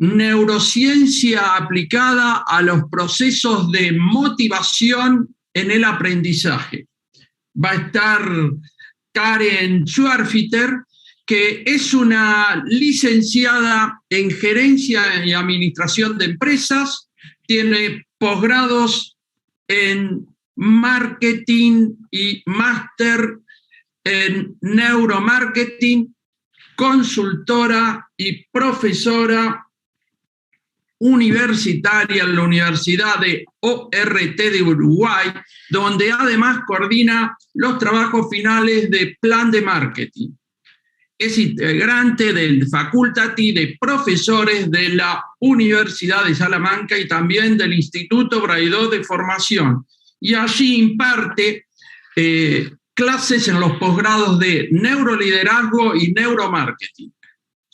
neurociencia aplicada a los procesos de motivación en el aprendizaje. Va a estar Karen Schwerfiter, que es una licenciada en gerencia y administración de empresas, tiene posgrados en marketing y máster en neuromarketing, consultora y profesora universitaria en la Universidad de ORT de Uruguay, donde además coordina los trabajos finales de plan de marketing. Es integrante del Facultati de Profesores de la Universidad de Salamanca y también del Instituto Braidot de Formación. Y allí imparte clases en los posgrados de neuroliderazgo y neuromarketing.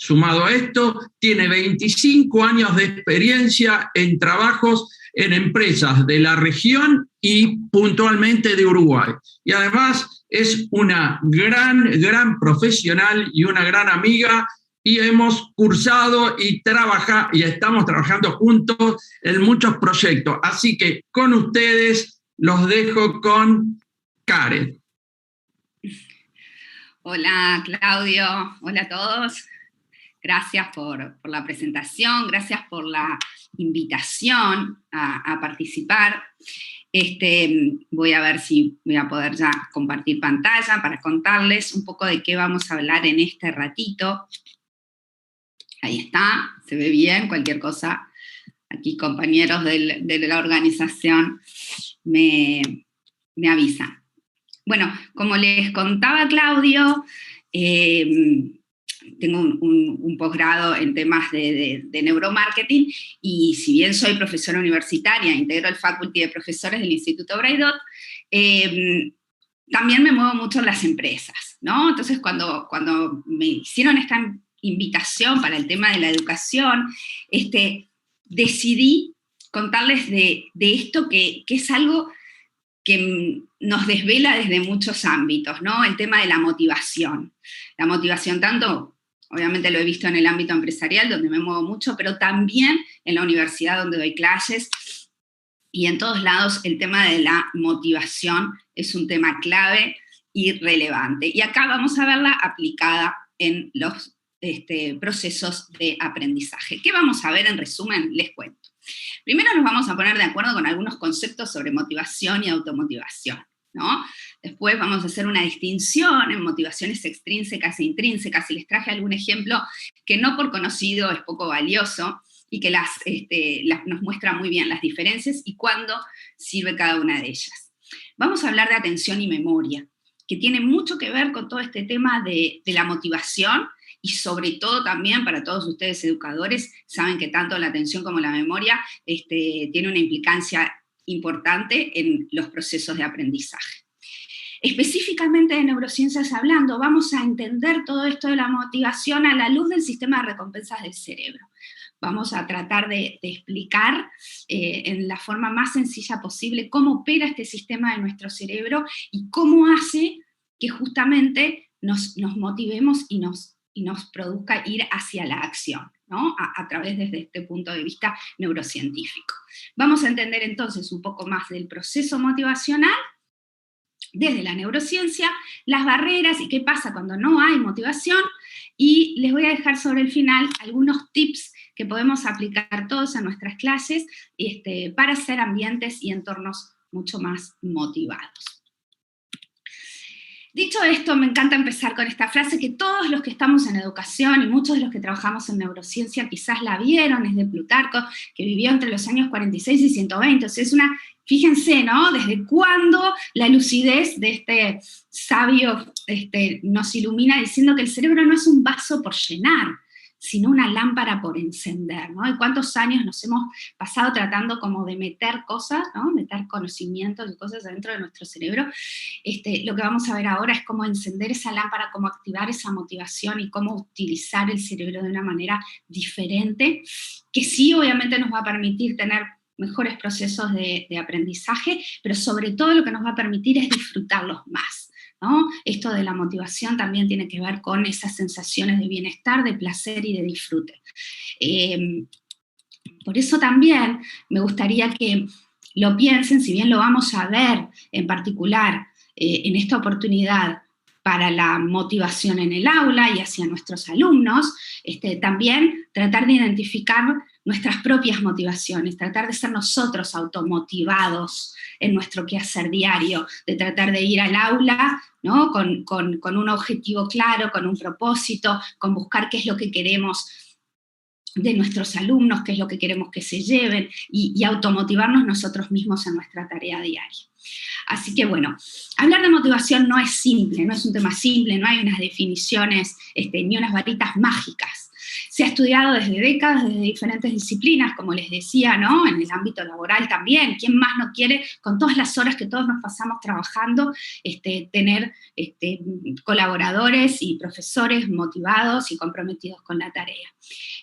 Sumado a esto, tiene 25 años de experiencia en trabajos en empresas de la región y puntualmente de Uruguay. Y además es una gran profesional y una gran amiga, y hemos cursado y estamos trabajando juntos en muchos proyectos. Así que con ustedes los dejo con Karen. Hola Claudio, hola a todos. Gracias por la presentación, gracias por la invitación a participar. Voy a ver si voy a poder ya compartir pantalla para contarles un poco de qué vamos a hablar en este ratito. Ahí está, se ve bien, cualquier cosa. Aquí compañeros de la organización me avisan. Bueno, como les contaba Claudio, tengo un posgrado en temas de neuromarketing, y si bien soy profesora universitaria, integro el Faculty de Profesores del Instituto Braidot, también me muevo mucho en las empresas, ¿no? Entonces, cuando me hicieron esta invitación para el tema de la educación, decidí contarles de esto que es algo que nos desvela desde muchos ámbitos, ¿no? El tema de la motivación. La motivación tanto, obviamente lo he visto en el ámbito empresarial, donde me muevo mucho, pero también en la universidad donde doy clases, y en todos lados el tema de la motivación es un tema clave y relevante. Y acá vamos a verla aplicada en los procesos de aprendizaje. ¿Qué vamos a ver en resumen? Les cuento. Primero nos vamos a poner de acuerdo con algunos conceptos sobre motivación y automotivación, ¿no? Después vamos a hacer una distinción en motivaciones extrínsecas e intrínsecas, y les traje algún ejemplo que no por conocido es poco valioso, y que nos muestra muy bien las diferencias y cuándo sirve cada una de ellas. Vamos a hablar de atención y memoria, que tiene mucho que ver con todo este tema de la motivación, y sobre todo también para todos ustedes educadores, saben que tanto la atención como la memoria tiene una implicancia importante en los procesos de aprendizaje. Específicamente de neurociencias hablando, vamos a entender todo esto de la motivación a la luz del sistema de recompensas del cerebro. Vamos a tratar de explicar en la forma más sencilla posible cómo opera este sistema de nuestro cerebro y cómo hace que justamente nos motivemos y nos produzca ir hacia la acción, ¿no? A través desde este punto de vista neurocientífico. Vamos a entender entonces un poco más del proceso motivacional desde la neurociencia, las barreras y qué pasa cuando no hay motivación, y les voy a dejar sobre el final algunos tips que podemos aplicar todos en nuestras clases para hacer ambientes y entornos mucho más motivados. Dicho esto, me encanta empezar con esta frase que todos los que estamos en educación y muchos de los que trabajamos en neurociencia quizás la vieron, es de Plutarco, que vivió entre los años 46 y 120, o sea, es una, fíjense, ¿no? Desde cuándo la lucidez de este sabio nos ilumina diciendo que el cerebro no es un vaso por llenar, sino una lámpara por encender, ¿no? Y cuántos años nos hemos pasado tratando como de meter cosas, ¿no? Meter conocimientos y cosas dentro de nuestro cerebro. Lo que vamos a ver ahora es cómo encender esa lámpara, cómo activar esa motivación y cómo utilizar el cerebro de una manera diferente, que sí obviamente nos va a permitir tener mejores procesos de aprendizaje, pero sobre todo lo que nos va a permitir es disfrutarlos más, ¿no? Esto de la motivación también tiene que ver con esas sensaciones de bienestar, de placer y de disfrute. Por eso también me gustaría que lo piensen, si bien lo vamos a ver en particular en esta oportunidad para la motivación en el aula y hacia nuestros alumnos, también tratar de identificar nuestras propias motivaciones, tratar de ser nosotros automotivados en nuestro quehacer diario, de tratar de ir al aula, ¿no? con un objetivo claro, con un propósito, con buscar qué es lo que queremos de nuestros alumnos, qué es lo que queremos que se lleven, y automotivarnos nosotros mismos en nuestra tarea diaria. Así que bueno, hablar de motivación no es simple, no es un tema simple, no hay unas definiciones ni unas varitas mágicas. Se ha estudiado desde décadas, desde diferentes disciplinas, como les decía, ¿no? En el ámbito laboral también. ¿Quién más no quiere, con todas las horas que todos nos pasamos trabajando, tener colaboradores y profesores motivados y comprometidos con la tarea?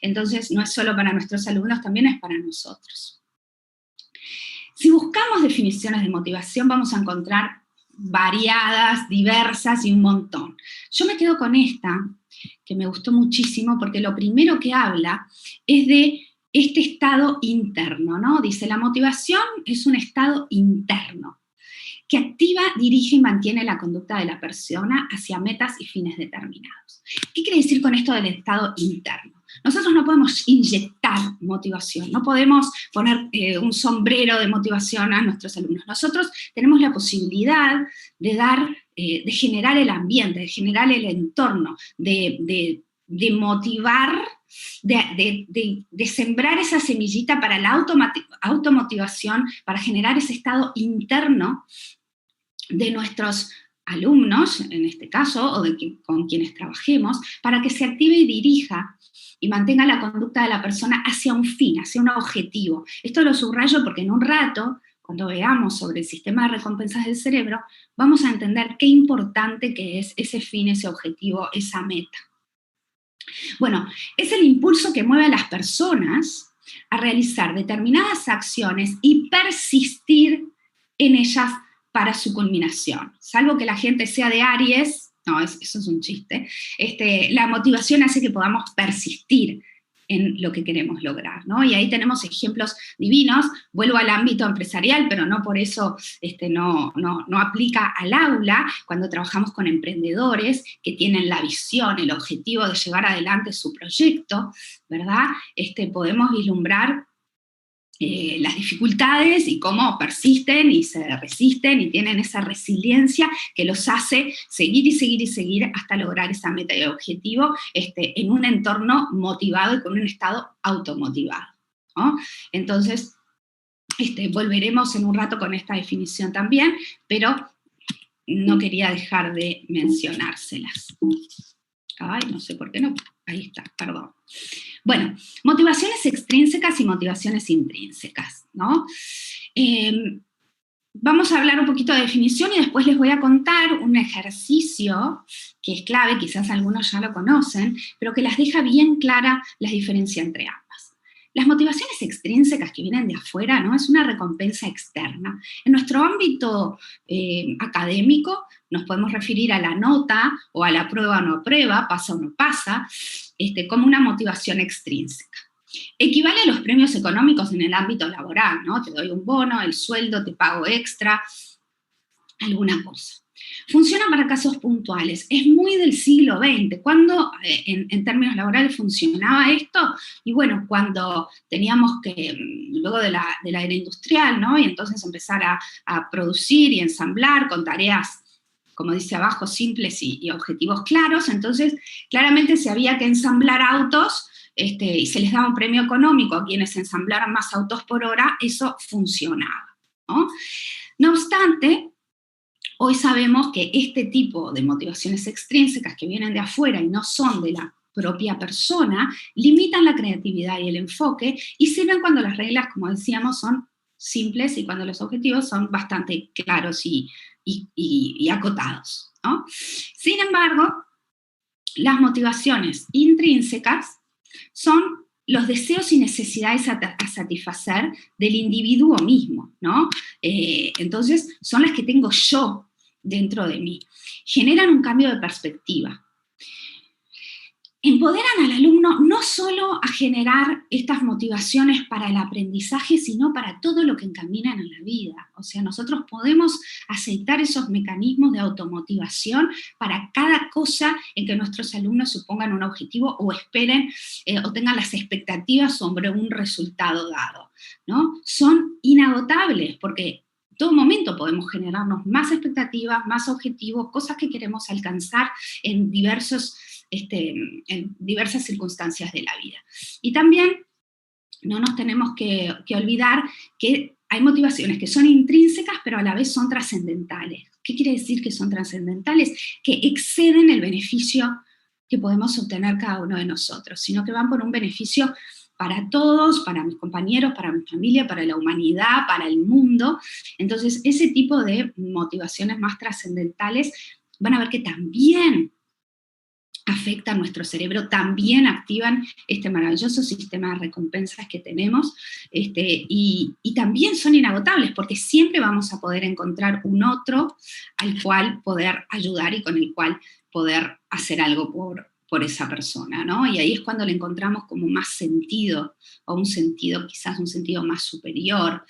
Entonces, no es solo para nuestros alumnos, también es para nosotros. Si buscamos definiciones de motivación, vamos a encontrar variadas, diversas y un montón. Yo me quedo con esta, que me gustó muchísimo, porque lo primero que habla es de este estado interno, ¿no? Dice, la motivación es un estado interno que activa, dirige y mantiene la conducta de la persona hacia metas y fines determinados. ¿Qué quiere decir con esto del estado interno? Nosotros no podemos inyectar motivación, no podemos poner un sombrero de motivación a nuestros alumnos. Nosotros tenemos la posibilidad de generar el ambiente, de generar el entorno, de motivar, de sembrar esa semillita para la automotivación, para generar ese estado interno de nuestros alumnos, en este caso, o con quienes trabajemos, para que se active y dirija y mantenga la conducta de la persona hacia un fin, hacia un objetivo. Esto lo subrayo porque en un rato, cuando veamos sobre el sistema de recompensas del cerebro, vamos a entender qué importante que es ese fin, ese objetivo, esa meta. Bueno, es el impulso que mueve a las personas a realizar determinadas acciones y persistir en ellas para su culminación. Salvo que la gente sea de Aries, no, eso es un chiste, la motivación hace que podamos persistir en lo que queremos lograr, ¿no? Y ahí tenemos ejemplos divinos. Vuelvo al ámbito empresarial, pero no por eso no aplica al aula. Cuando trabajamos con emprendedores que tienen la visión, el objetivo de llevar adelante su proyecto, ¿verdad? Podemos vislumbrar las dificultades y cómo persisten y se resisten y tienen esa resiliencia que los hace seguir y seguir y seguir hasta lograr esa meta y objetivo en un entorno motivado y con un estado automotivado, ¿no? Entonces, volveremos en un rato con esta definición también, pero no quería dejar de mencionárselas. Ay, no sé por qué no. Ahí está, perdón. Bueno, motivaciones extrínsecas y motivaciones intrínsecas, ¿no? Vamos a hablar un poquito de definición y después les voy a contar un ejercicio que es clave, quizás algunos ya lo conocen, pero que las deja bien clara la diferencia entre ambas. Las motivaciones extrínsecas que vienen de afuera, ¿no? Es una recompensa externa. En nuestro ámbito académico nos podemos referir a la nota o a la prueba o no prueba, pasa o no pasa, como una motivación extrínseca. Equivale a los premios económicos en el ámbito laboral, ¿no? Te doy un bono, el sueldo, te pago extra, alguna cosa. Funciona para casos puntuales, es muy del siglo XX. ¿Cuándo en términos laborales funcionaba esto? Y bueno, cuando teníamos que, luego de la era industrial, ¿no? Y entonces empezar a producir y ensamblar con tareas, como dice abajo, simples y objetivos claros. Entonces, claramente si había que ensamblar autos, y se les daba un premio económico a quienes ensamblaran más autos por hora, eso funcionaba, ¿no? No obstante, hoy sabemos que este tipo de motivaciones extrínsecas que vienen de afuera y no son de la propia persona, limitan la creatividad y el enfoque y sirven cuando las reglas, como decíamos, son simples y cuando los objetivos son bastante claros y acotados, ¿no? Sin embargo, las motivaciones intrínsecas son los deseos y necesidades a satisfacer del individuo mismo, ¿no? Entonces, son las que tengo yo dentro de mí. Generan un cambio de perspectiva. Empoderan al alumno no solo a generar estas motivaciones para el aprendizaje, sino para todo lo que encaminan en la vida. O sea, nosotros podemos aceitar esos mecanismos de automotivación para cada cosa en que nuestros alumnos se pongan un objetivo o esperen o tengan las expectativas sobre un resultado dado, ¿no? Son inagotables porque en todo momento podemos generarnos más expectativas, más objetivos, cosas que queremos alcanzar en diversas circunstancias de la vida. Y también no nos tenemos que olvidar que hay motivaciones que son intrínsecas, pero a la vez son trascendentales. ¿Qué quiere decir que son trascendentales? Que exceden el beneficio que podemos obtener cada uno de nosotros, sino que van por un beneficio para todos, para mis compañeros, para mi familia, para la humanidad, para el mundo. Entonces, ese tipo de motivaciones más trascendentales van a ver que también afectan a nuestro cerebro, también activan este maravilloso sistema de recompensas que tenemos, y también son inagotables, porque siempre vamos a poder encontrar un otro al cual poder ayudar y con el cual poder hacer algo por esa persona, ¿no? Y ahí es cuando le encontramos como más sentido, o un sentido, quizás un sentido más superior,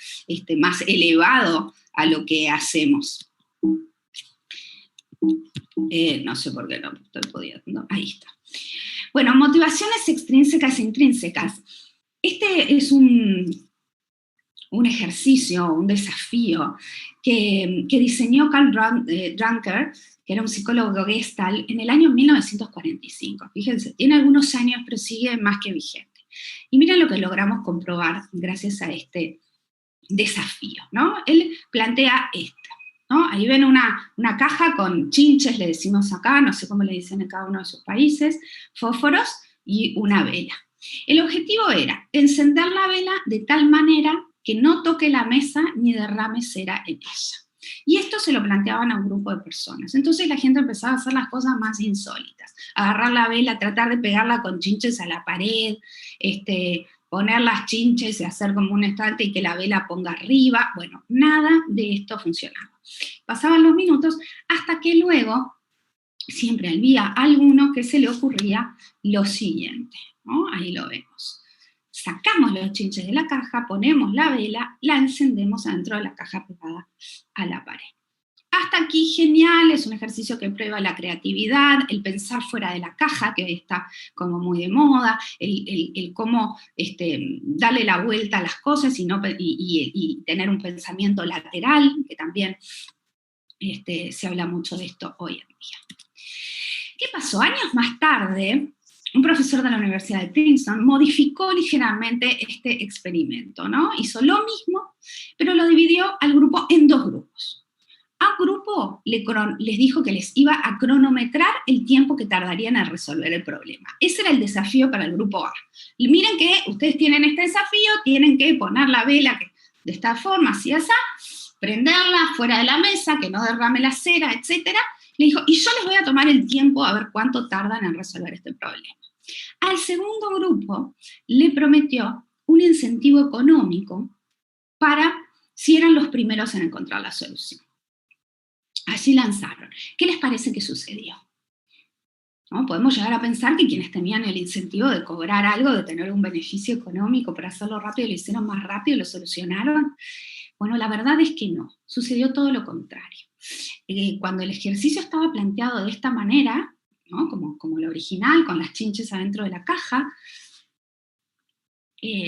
más elevado a lo que hacemos. No sé por qué no estoy pudiendo. Ahí está. Bueno, motivaciones extrínsecas e intrínsecas. Este es un ejercicio, un desafío que diseñó Karl Drucker, que era un psicólogo Gestalt, en el año 1945. Fíjense, tiene algunos años, pero sigue más que vigente. Y miren lo que logramos comprobar gracias a este desafío, ¿no? Él plantea esto, ¿no? Ahí ven una caja con chinches, le decimos acá, no sé cómo le dicen en cada uno de sus países, fósforos y una vela. El objetivo era encender la vela de tal manera que no toque la mesa ni derrame cera en ella. Y esto se lo planteaban a un grupo de personas. Entonces la gente empezaba a hacer las cosas más insólitas. Agarrar la vela, tratar de pegarla con chinches a la pared, poner las chinches y hacer como un estante y que la vela ponga arriba. Bueno, nada de esto funcionaba. Pasaban los minutos hasta que luego siempre había alguno que se le ocurría lo siguiente, ¿no? Ahí lo vemos. Sacamos los chinches de la caja, ponemos la vela, la encendemos adentro de la caja pegada a la pared. Hasta aquí genial, es un ejercicio que prueba la creatividad, el pensar fuera de la caja, que hoy está como muy de moda, el cómo darle la vuelta a las cosas y tener un pensamiento lateral, que también se habla mucho de esto hoy en día. ¿Qué pasó? Años más tarde, un profesor de la Universidad de Princeton modificó ligeramente este experimento, ¿no? Hizo lo mismo, pero lo dividió al grupo en dos grupos. A un grupo les dijo que les iba a cronometrar el tiempo que tardarían en resolver el problema. Ese era el desafío para el grupo A. Y miren que ustedes tienen este desafío, tienen que poner la vela de esta forma, así, así, prenderla fuera de la mesa, que no derrame la cera, etc. Le dijo, y yo les voy a tomar el tiempo a ver cuánto tardan en resolver este problema. Al segundo grupo le prometió un incentivo económico para si eran los primeros en encontrar la solución. Así lanzaron. ¿Qué les parece que sucedió? ¿No? Podemos llegar a pensar que quienes tenían el incentivo de cobrar algo, de tener un beneficio económico para hacerlo rápido, lo hicieron más rápido, lo solucionaron. Bueno, la verdad es que no, sucedió todo lo contrario. Cuando el ejercicio estaba planteado de esta manera, ¿no? como el original, con las chinches adentro de la caja,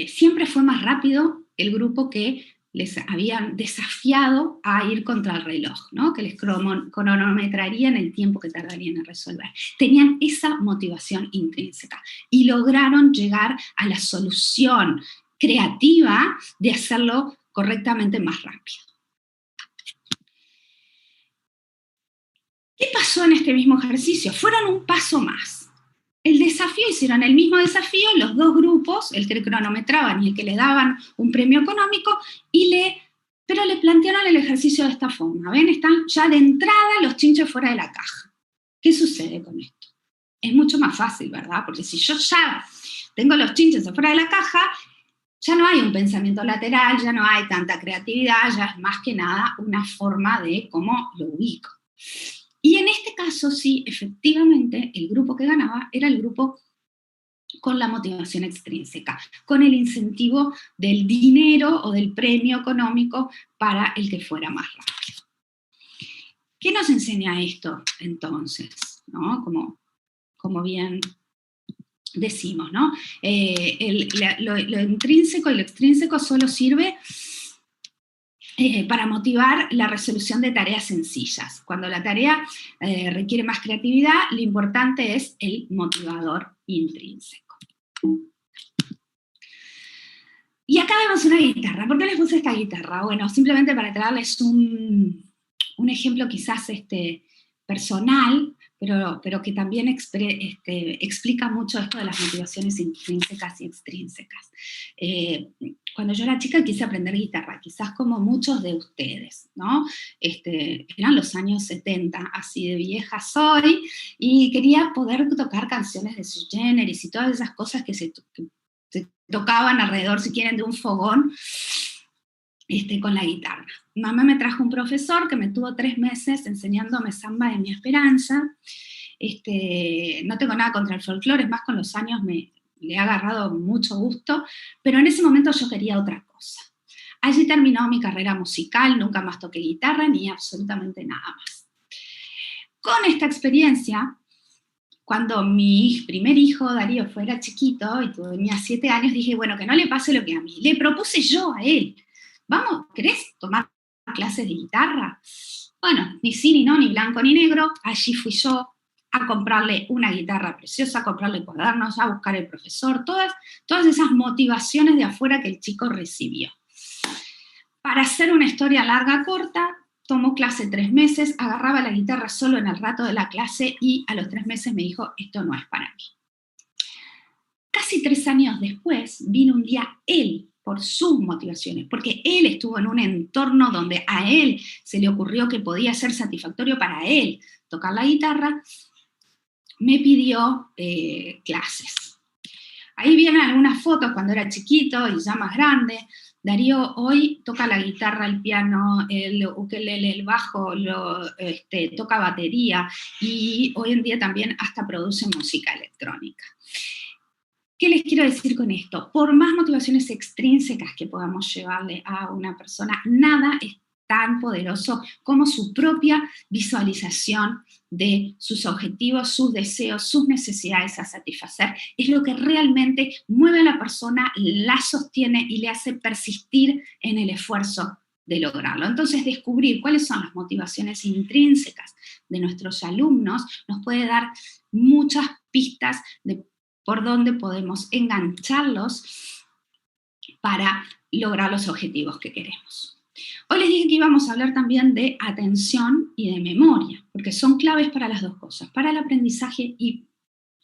siempre fue más rápido el grupo que les habían desafiado a ir contra el reloj, ¿no? Que les cronometrarían el tiempo que tardarían en resolver. Tenían esa motivación intrínseca y lograron llegar a la solución creativa de hacerlo correctamente más rápido. ¿Qué pasó en este mismo ejercicio? Fueron un paso más. El desafío, hicieron el mismo desafío, los dos grupos, el que cronometraban y el que le daban un premio económico, pero le plantearon el ejercicio de esta forma. ¿Ven? Están ya de entrada los chinches fuera de la caja. ¿Qué sucede con esto? Es mucho más fácil, ¿verdad? Porque si yo ya tengo los chinches fuera de la caja, ya no hay un pensamiento lateral, ya no hay tanta creatividad, ya es más que nada una forma de cómo lo ubico. Y en este caso, sí, efectivamente, el grupo que ganaba era el grupo con la motivación extrínseca, con el incentivo del dinero o del premio económico para el que fuera más rápido. ¿Qué nos enseña esto entonces? ¿No? Como bien decimos, ¿no? Lo intrínseco y lo extrínseco solo sirve para motivar la resolución de tareas sencillas. Cuando la tarea requiere más creatividad, lo importante es el motivador intrínseco. Y acá vemos una guitarra. ¿Por qué les puse esta guitarra? Bueno, simplemente para traerles un ejemplo quizás personal, pero que también explica mucho esto de las motivaciones intrínsecas y extrínsecas. Cuando yo era chica quise aprender guitarra, quizás como muchos de ustedes, ¿no? Eran los años 70, así de vieja soy, y quería poder tocar canciones de Sui Generis y todas esas cosas que se tocaban alrededor, si quieren, de un fogón, con la guitarra. Mamá me trajo un profesor que me tuvo 3 meses enseñándome samba de mi esperanza. No tengo nada contra el folclore, es más, con los años le he agarrado mucho gusto, pero en ese momento yo quería otra cosa. Allí terminó mi carrera musical, nunca más toqué guitarra ni absolutamente nada más. Con esta experiencia, cuando mi primer hijo, Darío, era chiquito y tenía 7 años, dije, bueno, que no le pase lo que a mí. Le propuse yo a él, vamos, ¿querés tomar clases de guitarra? Bueno, ni sí, ni no, ni blanco, ni negro. Allí fui yo a comprarle una guitarra preciosa, a comprarle cuadernos, a buscar el profesor, todas esas motivaciones de afuera que el chico recibió. Para hacer una historia larga, corta, tomó clase 3 meses, agarraba la guitarra solo en el rato de la clase y a los 3 meses me dijo, esto no es para mí. Casi 3 años después, vino un día él, por sus motivaciones, porque él estuvo en un entorno donde a él se le ocurrió que podía ser satisfactorio para él tocar la guitarra, me pidió clases. Ahí vienen algunas fotos cuando era chiquito y ya más grande. Darío hoy toca la guitarra, el piano, el ukelele, el bajo, toca batería y hoy en día también hasta produce música electrónica. ¿Qué les quiero decir con esto? Por más motivaciones extrínsecas que podamos llevarle a una persona, nada es tan poderoso como su propia visualización de sus objetivos, sus deseos, sus necesidades a satisfacer. Es lo que realmente mueve a la persona, la sostiene y le hace persistir en el esfuerzo de lograrlo. Entonces, descubrir cuáles son las motivaciones intrínsecas de nuestros alumnos nos puede dar muchas pistas de por dónde podemos engancharlos para lograr los objetivos que queremos. Hoy les dije que íbamos a hablar también de atención y de memoria, porque son claves para las dos cosas, para el aprendizaje y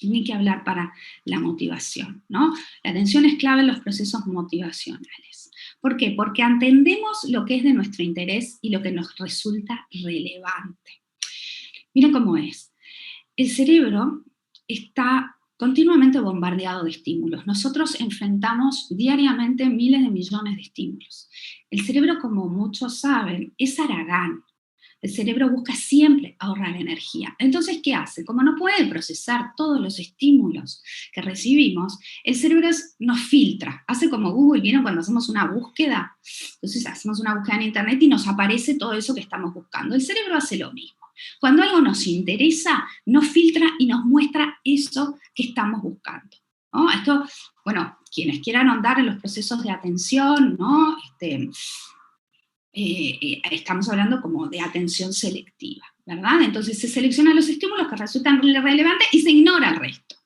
ni que hablar para la motivación, ¿no? La atención es clave en los procesos motivacionales. ¿Por qué? Porque entendemos lo que es de nuestro interés y lo que nos resulta relevante. Miren cómo es. El cerebro está continuamente bombardeado de estímulos. Nosotros enfrentamos diariamente miles de millones de estímulos. El cerebro, como muchos saben, es haragán. El cerebro busca siempre ahorrar energía. Entonces, ¿qué hace? Como no puede procesar todos los estímulos que recibimos, el cerebro nos filtra. Hace como Google, ¿vieron cuando hacemos una búsqueda? Entonces hacemos una búsqueda en internet y nos aparece todo eso que estamos buscando. El cerebro hace lo mismo. Cuando algo nos interesa, nos filtra y nos muestra eso que estamos buscando, ¿no? Esto, bueno, quienes quieran ahondar en los procesos de atención, ¿no? Estamos hablando como de atención selectiva, ¿verdad? Entonces se seleccionan los estímulos que resultan relevantes y se ignora el resto,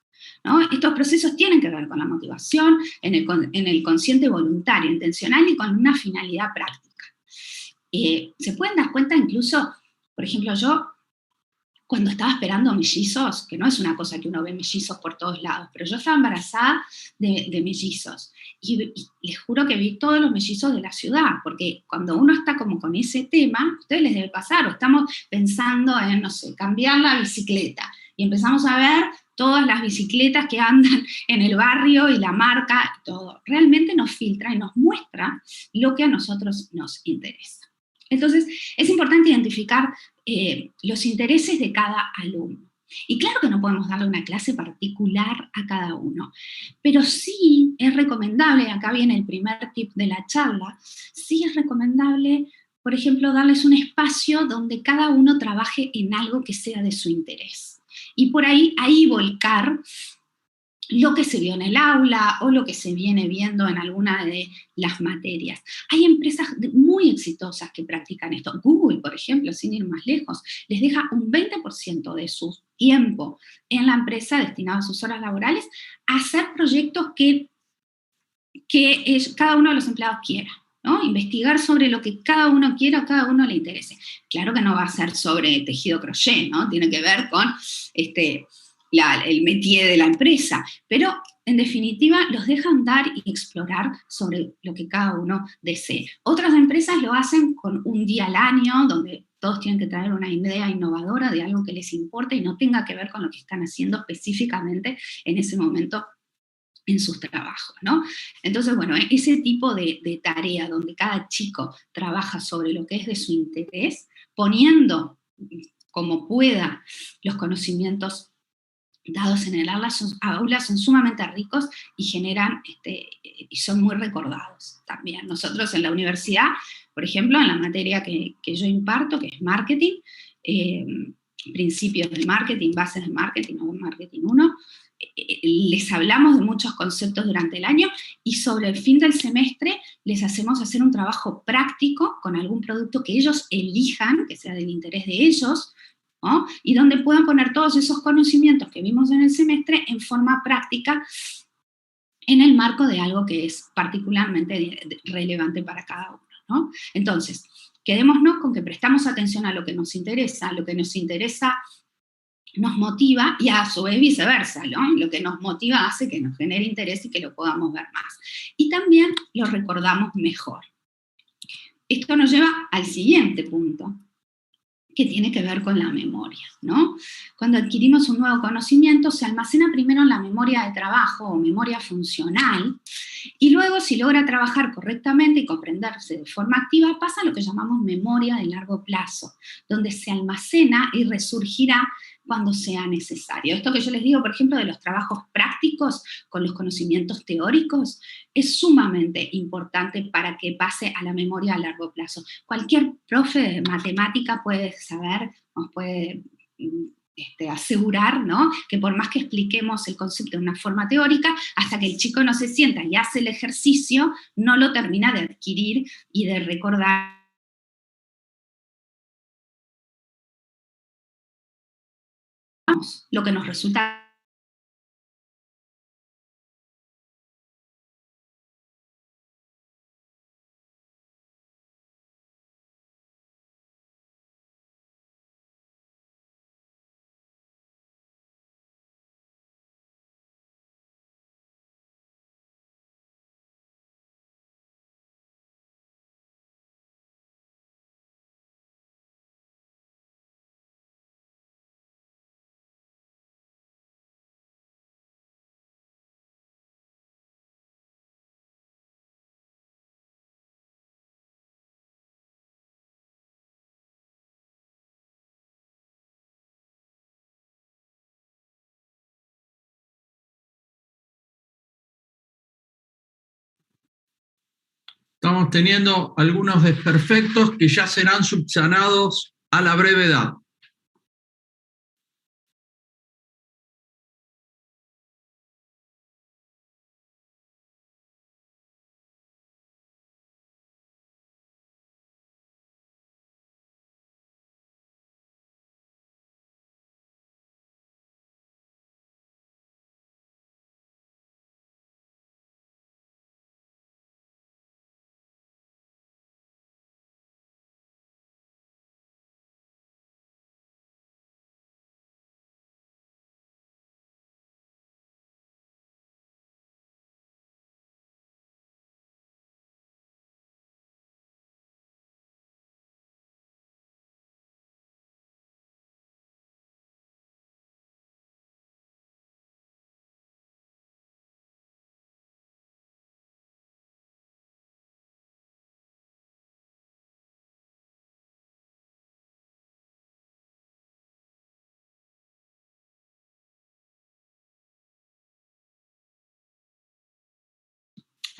¿no? Estos procesos tienen que ver con la motivación, en el consciente voluntario, intencional y con una finalidad práctica. Se pueden dar cuenta incluso. Por ejemplo, yo cuando estaba esperando mellizos, que no es una cosa que uno ve mellizos por todos lados, pero yo estaba embarazada de mellizos y les juro que vi todos los mellizos de la ciudad, porque cuando uno está como con ese tema, a ustedes les debe pasar, o estamos pensando en, no sé, cambiar la bicicleta y empezamos a ver todas las bicicletas que andan en el barrio y la marca, todo. Realmente nos filtra y nos muestra lo que a nosotros nos interesa. Entonces, es importante identificar los intereses de cada alumno. Y claro que no podemos darle una clase particular a cada uno, pero sí es recomendable, acá viene el primer tip de la charla, sí es recomendable, por ejemplo, darles un espacio donde cada uno trabaje en algo que sea de su interés. Y por ahí volcar lo que se vio en el aula o lo que se viene viendo en alguna de las materias. Hay empresas muy exitosas que practican esto. Google, por ejemplo, sin ir más lejos, les deja un 20% de su tiempo en la empresa destinado a sus horas laborales a hacer proyectos que cada uno de los empleados quiera. ¿No? Investigar sobre lo que cada uno quiera o cada uno le interese. Claro que no va a ser sobre tejido crochet, ¿no? Tiene que ver con el métier de la empresa, pero en definitiva los dejan dar y explorar sobre lo que cada uno desee. Otras empresas lo hacen con un día al año, donde todos tienen que traer una idea innovadora de algo que les importe y no tenga que ver con lo que están haciendo específicamente en ese momento en sus trabajos, ¿no? Entonces, bueno, ese tipo de tarea donde cada chico trabaja sobre lo que es de su interés, poniendo como pueda los conocimientos dados en el aula son sumamente ricos y generan, y son muy recordados también. Nosotros en la universidad, por ejemplo, en la materia que yo imparto, que es marketing, principios del marketing, bases del marketing o marketing 1, les hablamos de muchos conceptos durante el año y sobre el fin del semestre les hacemos hacer un trabajo práctico con algún producto que ellos elijan, que sea del interés de ellos, ¿no? Y donde puedan poner todos esos conocimientos que vimos en el semestre en forma práctica en el marco de algo que es particularmente relevante para cada uno, ¿no? Entonces, quedémonos con que prestamos atención a lo que nos interesa nos motiva y a su vez viceversa, ¿no? Lo que nos motiva hace que nos genere interés y que lo podamos ver más. Y también lo recordamos mejor. Esto nos lleva al siguiente punto, que tiene que ver con la memoria, ¿no? Cuando adquirimos un nuevo conocimiento, se almacena primero en la memoria de trabajo o memoria funcional, y luego, si logra trabajar correctamente y comprenderse de forma activa, pasa a lo que llamamos memoria de largo plazo, donde se almacena y resurgirá cuando sea necesario. Esto que yo les digo, por ejemplo, de los trabajos prácticos con los conocimientos teóricos, es sumamente importante para que pase a la memoria a largo plazo. Cualquier profe de matemática puede saber, nos puede asegurar, ¿no? Que por más que expliquemos el concepto de una forma teórica, hasta que el chico no se sienta y hace el ejercicio, no lo termina de adquirir y de recordar lo que nos resulta. Estamos teniendo algunos desperfectos que ya serán subsanados a la brevedad.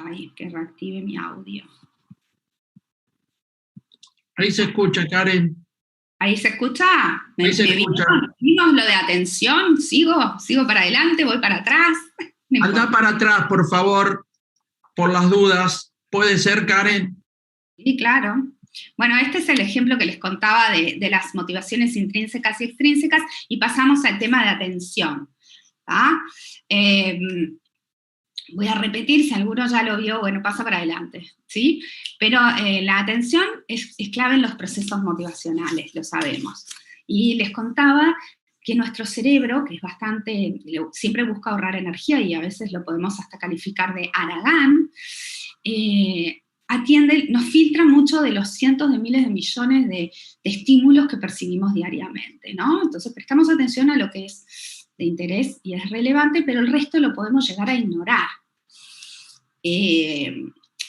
Ay, que reactive mi audio. Ahí se escucha, Karen. ¿Ahí se escucha? Ahí se escucha. ¿Vimos lo de atención? ¿Sigo para adelante? ¿Voy para atrás? No Anda importa. para atrás, por favor, por las dudas. ¿Puede ser, Karen? Sí, claro. Bueno, este es el ejemplo que les contaba de las motivaciones intrínsecas y extrínsecas, y pasamos al tema de atención. Voy a repetir, si alguno ya lo vio, bueno, pasa para adelante, ¿sí? Pero la atención es clave en los procesos motivacionales, lo sabemos. Y les contaba que nuestro cerebro, que es bastante, siempre busca ahorrar energía, y a veces lo podemos hasta calificar de haragán, nos filtra mucho de los cientos de miles de millones de estímulos que percibimos diariamente, ¿no? Entonces prestamos atención a lo que es de interés y es relevante, pero el resto lo podemos llegar a ignorar.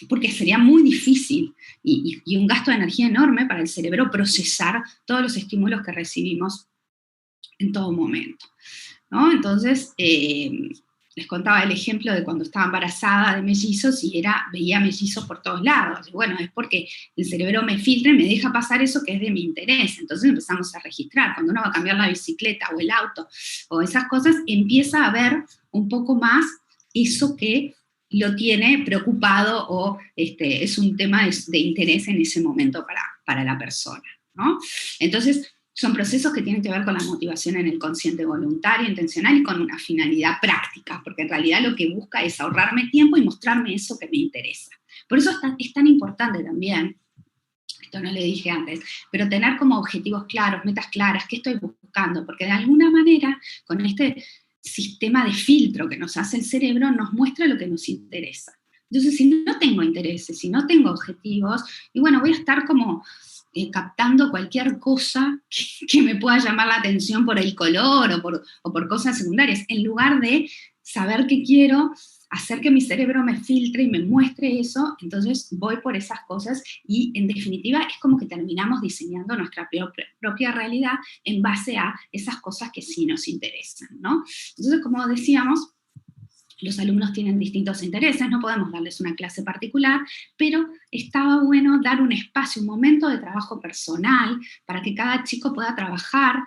Porque sería muy difícil y un gasto de energía enorme para el cerebro procesar todos los estímulos que recibimos en todo momento, ¿no? Entonces, les contaba el ejemplo de cuando estaba embarazada de mellizos y veía mellizos por todos lados. Y bueno, es porque el cerebro me filtra y me deja pasar eso que es de mi interés. Entonces empezamos a registrar. Cuando uno va a cambiar la bicicleta o el auto o esas cosas, empieza a ver un poco más eso que lo tiene preocupado o es un tema de interés en ese momento para la persona, ¿no? Entonces, son procesos que tienen que ver con la motivación en el consciente voluntario, intencional y con una finalidad práctica, porque en realidad lo que busca es ahorrarme tiempo y mostrarme eso que me interesa. Por eso es tan importante también, esto no le dije antes, pero tener como objetivos claros, metas claras, qué estoy buscando, porque de alguna manera con este sistema de filtro que nos hace el cerebro nos muestra lo que nos interesa. Entonces, si no tengo intereses, si no tengo objetivos, y bueno, voy a estar como captando cualquier cosa que me pueda llamar la atención por el color o por cosas secundarias, en lugar de saber qué quiero, hacer que mi cerebro me filtre y me muestre eso, entonces voy por esas cosas y en definitiva es como que terminamos diseñando nuestra propia realidad en base a esas cosas que sí nos interesan, ¿no? Entonces, como decíamos, los alumnos tienen distintos intereses, no podemos darles una clase particular, pero estaba bueno dar un espacio, un momento de trabajo personal para que cada chico pueda trabajar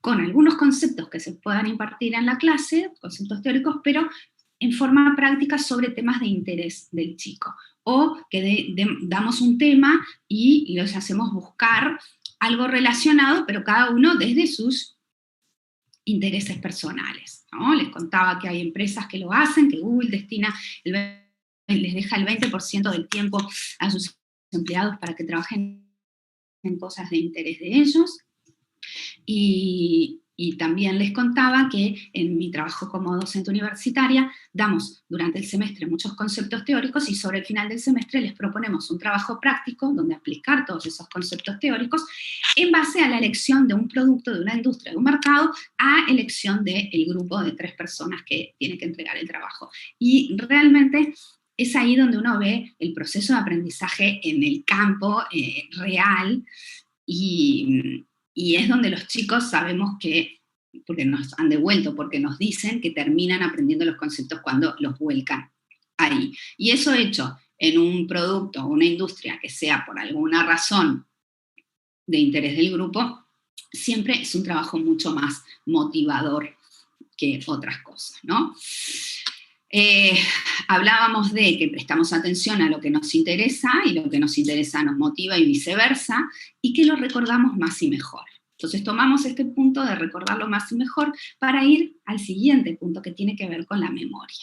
con algunos conceptos que se puedan impartir en la clase, conceptos teóricos, pero en forma práctica sobre temas de interés del chico. O que damos un tema y los hacemos buscar algo relacionado, pero cada uno desde sus intereses personales, ¿no? Les contaba que hay empresas que lo hacen, que Google les deja el 20% del tiempo a sus empleados para que trabajen en cosas de interés de ellos. Y también les contaba que en mi trabajo como docente universitaria damos durante el semestre muchos conceptos teóricos y sobre el final del semestre les proponemos un trabajo práctico donde aplicar todos esos conceptos teóricos en base a la elección de un producto, de una industria, de un mercado, a elección del grupo de 3 personas que tienen que entregar el trabajo. Y realmente es ahí donde uno ve el proceso de aprendizaje en el campo real y es donde los chicos sabemos que, porque nos han devuelto, porque nos dicen que terminan aprendiendo los conceptos cuando los vuelcan ahí. Y eso hecho en un producto o una industria que sea por alguna razón de interés del grupo, siempre es un trabajo mucho más motivador que otras cosas, ¿no? Hablábamos de que prestamos atención a lo que nos interesa y lo que nos interesa nos motiva y viceversa, y que lo recordamos más y mejor. Entonces tomamos este punto de recordarlo más y mejor para ir al siguiente punto que tiene que ver con la memoria.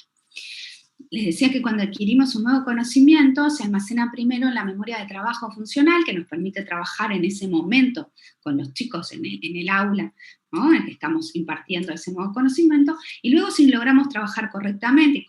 Les decía que cuando adquirimos un nuevo conocimiento se almacena primero en la memoria de trabajo funcional, que nos permite trabajar en ese momento con los chicos en el aula, ¿no?, en que estamos impartiendo ese nuevo conocimiento, y luego si logramos trabajar correctamente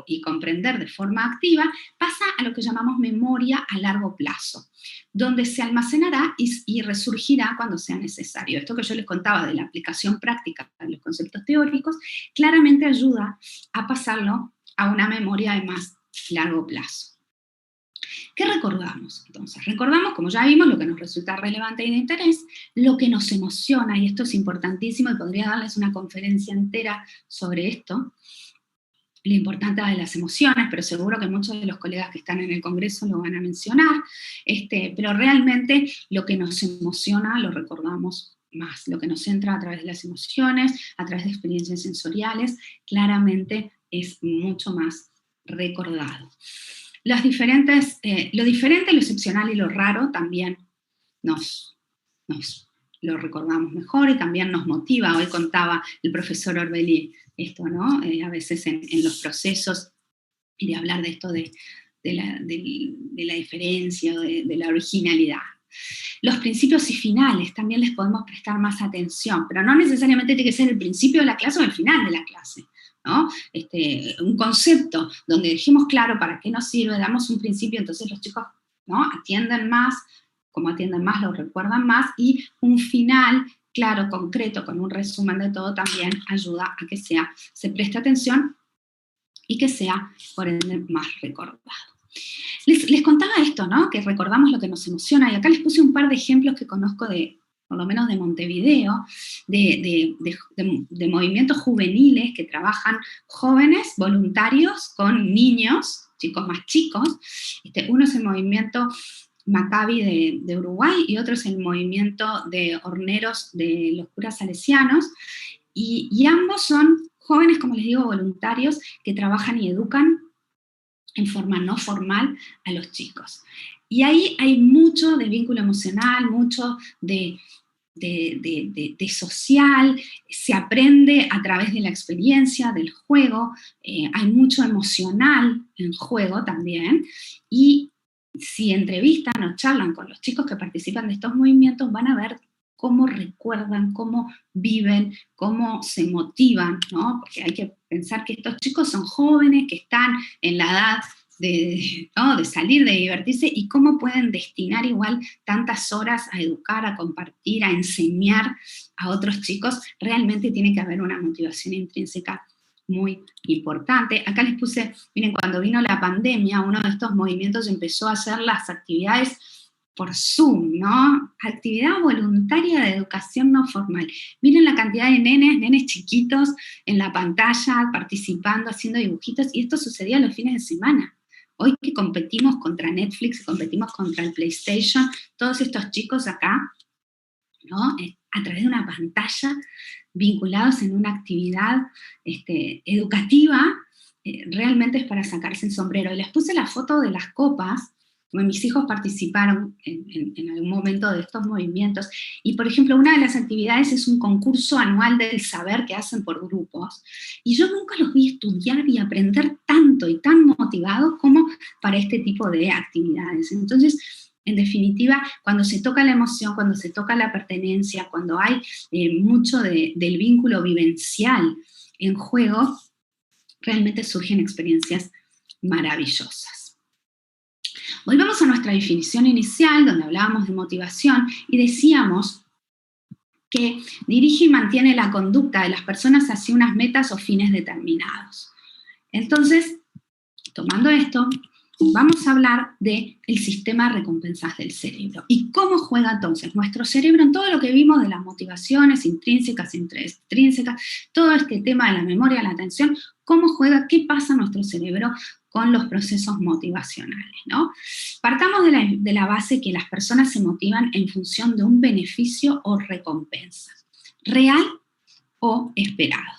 y comprender de forma activa, pasa a lo que llamamos memoria a largo plazo, donde se almacenará y resurgirá cuando sea necesario. Esto que yo les contaba de la aplicación práctica de los conceptos teóricos, claramente ayuda a pasarlo a una memoria de más largo plazo. ¿Qué recordamos? Entonces, recordamos, como ya vimos, lo que nos resulta relevante y de interés, lo que nos emociona, y esto es importantísimo, y podría darles una conferencia entera sobre esto, la importancia de las emociones, pero seguro que muchos de los colegas que están en el Congreso lo van a mencionar, pero realmente lo que nos emociona lo recordamos más, lo que nos entra a través de las emociones, a través de experiencias sensoriales, claramente es mucho más recordado. Lo diferente, lo excepcional y lo raro también nos lo recordamos mejor y también nos motiva. Hoy contaba el profesor Orbelli esto, ¿no? A veces en los procesos, y de hablar de esto de la diferencia, de la originalidad. Los principios y finales también les podemos prestar más atención, pero no necesariamente tiene que ser el principio de la clase o el final de la clase, ¿no? Un concepto donde dejemos claro para qué nos sirve, damos un principio, entonces los chicos, ¿no?, atienden más, como atienden más, lo recuerdan más, y un final claro, concreto, con un resumen de todo, también ayuda a que se preste atención y que sea, por ende, más recordado. Les contaba esto, ¿no?, que recordamos lo que nos emociona, y acá les puse un par de ejemplos que conozco por lo menos de Montevideo, de movimientos juveniles que trabajan jóvenes voluntarios con niños, chicos más chicos. Uno es el movimiento Maccabi de Uruguay y otro es el movimiento de horneros de los curas salesianos, y ambos son jóvenes, como les digo, voluntarios que trabajan y educan en forma no formal a los chicos. Y ahí hay mucho de vínculo emocional, mucho de social, se aprende a través de la experiencia, del juego, hay mucho emocional en juego también, y si entrevistan o charlan con los chicos que participan de estos movimientos, van a ver cómo recuerdan, cómo viven, cómo se motivan, ¿no? Porque hay que pensar que estos chicos son jóvenes, que están en la edad de salir, de divertirse, y cómo pueden destinar igual tantas horas a educar, a compartir, a enseñar a otros chicos. Realmente tiene que haber una motivación intrínseca muy importante. Acá les puse, miren, cuando vino la pandemia, uno de estos movimientos empezó a hacer las actividades por Zoom, ¿no? Actividad voluntaria de educación no formal. Miren la cantidad de nenes chiquitos en la pantalla, participando, haciendo dibujitos, y esto sucedía los fines de semana. Hoy que competimos contra Netflix, competimos contra el PlayStation, todos estos chicos acá, ¿no?, a través de una pantalla, vinculados en una actividad educativa, realmente es para sacarse el sombrero. Y les puse la foto de las copas, como mis hijos participaron en algún momento de estos movimientos, y por ejemplo una de las actividades es un concurso anual del saber que hacen por grupos, y yo nunca los vi estudiar y aprender tanto y tan motivados como para este tipo de actividades. Entonces, en definitiva, cuando se toca la emoción, cuando se toca la pertenencia, cuando hay mucho del vínculo vivencial en juego, realmente surgen experiencias maravillosas. Volvemos a nuestra definición inicial, donde hablábamos de motivación, y decíamos que dirige y mantiene la conducta de las personas hacia unas metas o fines determinados. Entonces, tomando esto, vamos a hablar del sistema de recompensas del cerebro. ¿Y cómo juega entonces nuestro cerebro en todo lo que vimos de las motivaciones intrínsecas, extrínsecas, todo este tema de la memoria, la atención? ¿Cómo juega? ¿Qué pasa en nuestro cerebro con los procesos motivacionales, ¿no? Partamos de la base que las personas se motivan en función de un beneficio o recompensa, real o esperado.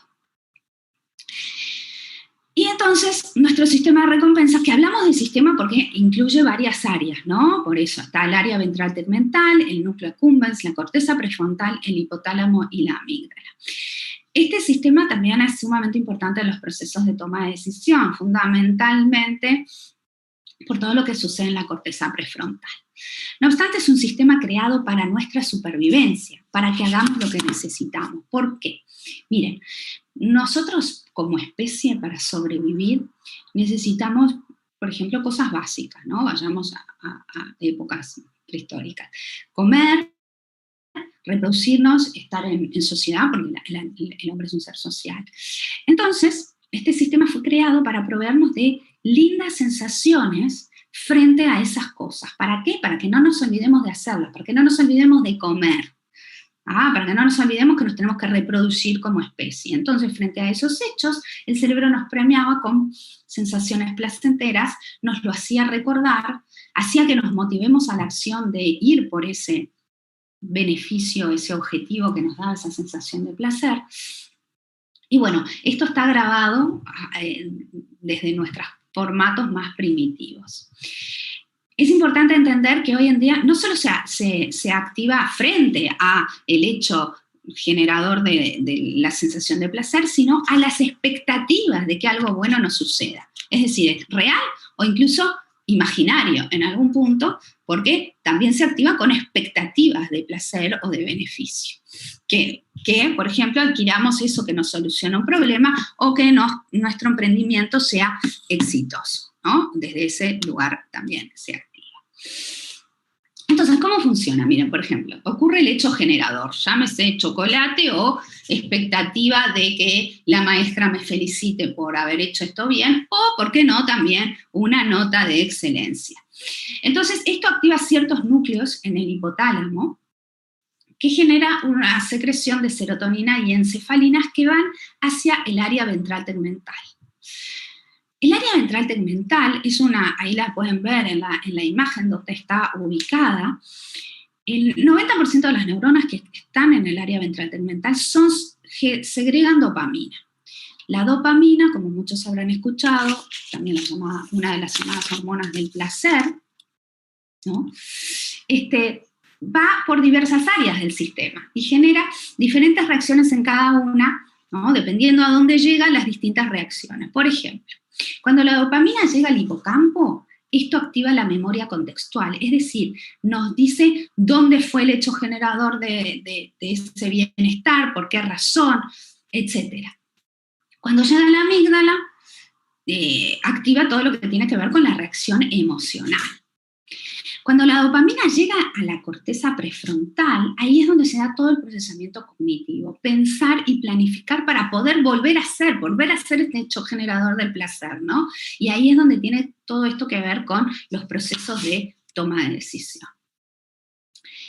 Y entonces, nuestro sistema de recompensas, que hablamos del sistema porque incluye varias áreas, ¿no? Por eso está el área ventral tegmental, el núcleo accumbens, la corteza prefrontal, el hipotálamo y la amígdala. Este sistema también es sumamente importante en los procesos de toma de decisión, fundamentalmente por todo lo que sucede en la corteza prefrontal. No obstante, es un sistema creado para nuestra supervivencia, para que hagamos lo que necesitamos. ¿Por qué? Miren, nosotros como especie, para sobrevivir, necesitamos, por ejemplo, cosas básicas, ¿no? Vayamos a épocas prehistóricas. Comer, reproducirnos, estar en sociedad, porque el hombre es un ser social. Entonces, este sistema fue creado para proveernos de lindas sensaciones frente a esas cosas. ¿Para qué? Para que no nos olvidemos de hacerlas, para que no nos olvidemos de comer, Para que no nos olvidemos que nos tenemos que reproducir como especie. Entonces, frente a esos hechos, el cerebro nos premiaba con sensaciones placenteras, nos lo hacía recordar, hacía que nos motivemos a la acción de ir por ese beneficio, ese objetivo que nos daba esa sensación de placer. Y bueno, esto está grabado desde nuestros formatos más primitivos. Es importante entender que hoy en día no solo se activa frente a el hecho generador de la sensación de placer, sino a las expectativas de que algo bueno nos suceda. Es decir, es real o incluso imaginario en algún punto, porque también se activa con expectativas de placer o de beneficio. Que por ejemplo, adquiramos eso que nos soluciona un problema o que nuestro emprendimiento sea exitoso, ¿no? Desde ese lugar también se activa. Entonces, ¿cómo funciona? Miren, por ejemplo, ocurre el hecho generador, llámese chocolate o expectativa de que la maestra me felicite por haber hecho esto bien, o, ¿por qué no?, también una nota de excelencia. Entonces, esto activa ciertos núcleos en el hipotálamo, que genera una secreción de serotonina y encefalinas que van hacia el área ventral tegmental. El área ventral tegmental es ahí la pueden ver en la imagen donde está ubicada. El 90% de las neuronas que están en el área ventral tegmental segregan dopamina. La dopamina, como muchos habrán escuchado, también una de las llamadas hormonas del placer, ¿no? Va por diversas áreas del sistema y genera diferentes reacciones en cada una, ¿no? Dependiendo a dónde llegan las distintas reacciones. Por ejemplo, cuando la dopamina llega al hipocampo, esto activa la memoria contextual, es decir, nos dice dónde fue el hecho generador de ese bienestar, por qué razón, etc. Cuando llega a la amígdala, activa todo lo que tiene que ver con la reacción emocional. Cuando la dopamina llega a la corteza prefrontal, ahí es donde se da todo el procesamiento cognitivo, pensar y planificar para poder volver a hacer este hecho generador del placer, ¿no? Y ahí es donde tiene todo esto que ver con los procesos de toma de decisión.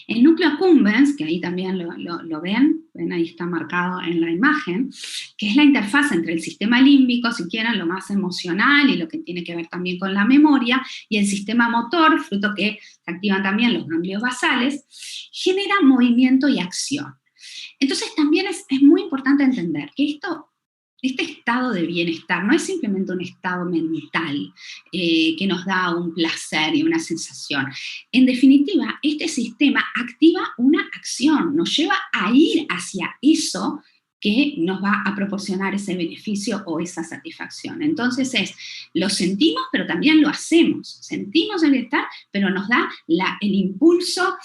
El núcleo accumbens, que ahí también lo ven, ahí está marcado en la imagen, que es la interfaz entre el sistema límbico, si quieren, lo más emocional y lo que tiene que ver también con la memoria, y el sistema motor, fruto que se activan también los ganglios basales, genera movimiento y acción. Entonces también es muy importante entender que este estado de bienestar no es simplemente un estado mental que nos da un placer y una sensación. En definitiva, este sistema activa una acción, nos lleva a ir hacia eso que nos va a proporcionar ese beneficio o esa satisfacción. Entonces lo sentimos, pero también lo hacemos. Sentimos el bienestar, pero nos da el impulso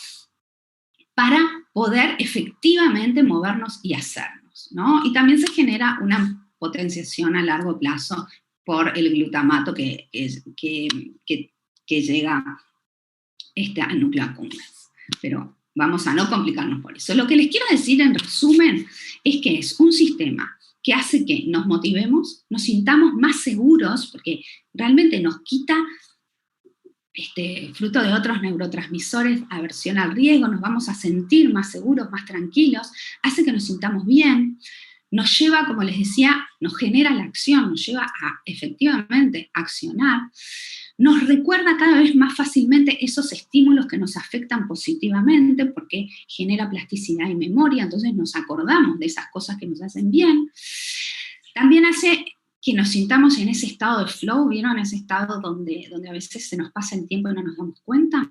para poder efectivamente movernos y hacernos, ¿no? Y también se genera una potenciación a largo plazo por el glutamato que llega al núcleo accumbens. Pero vamos a no complicarnos por eso. Lo que les quiero decir en resumen es que es un sistema que hace que nos motivemos, nos sintamos más seguros, porque realmente nos quita, fruto de otros neurotransmisores, aversión al riesgo, nos vamos a sentir más seguros, más tranquilos, hace que nos sintamos bien, nos lleva, como les decía, nos genera la acción, nos lleva a efectivamente accionar, nos recuerda cada vez más fácilmente esos estímulos que nos afectan positivamente porque genera plasticidad y memoria, entonces nos acordamos de esas cosas que nos hacen bien. También hace que nos sintamos en ese estado de flow, ¿vieron? Ese estado donde a veces se nos pasa el tiempo y no nos damos cuenta.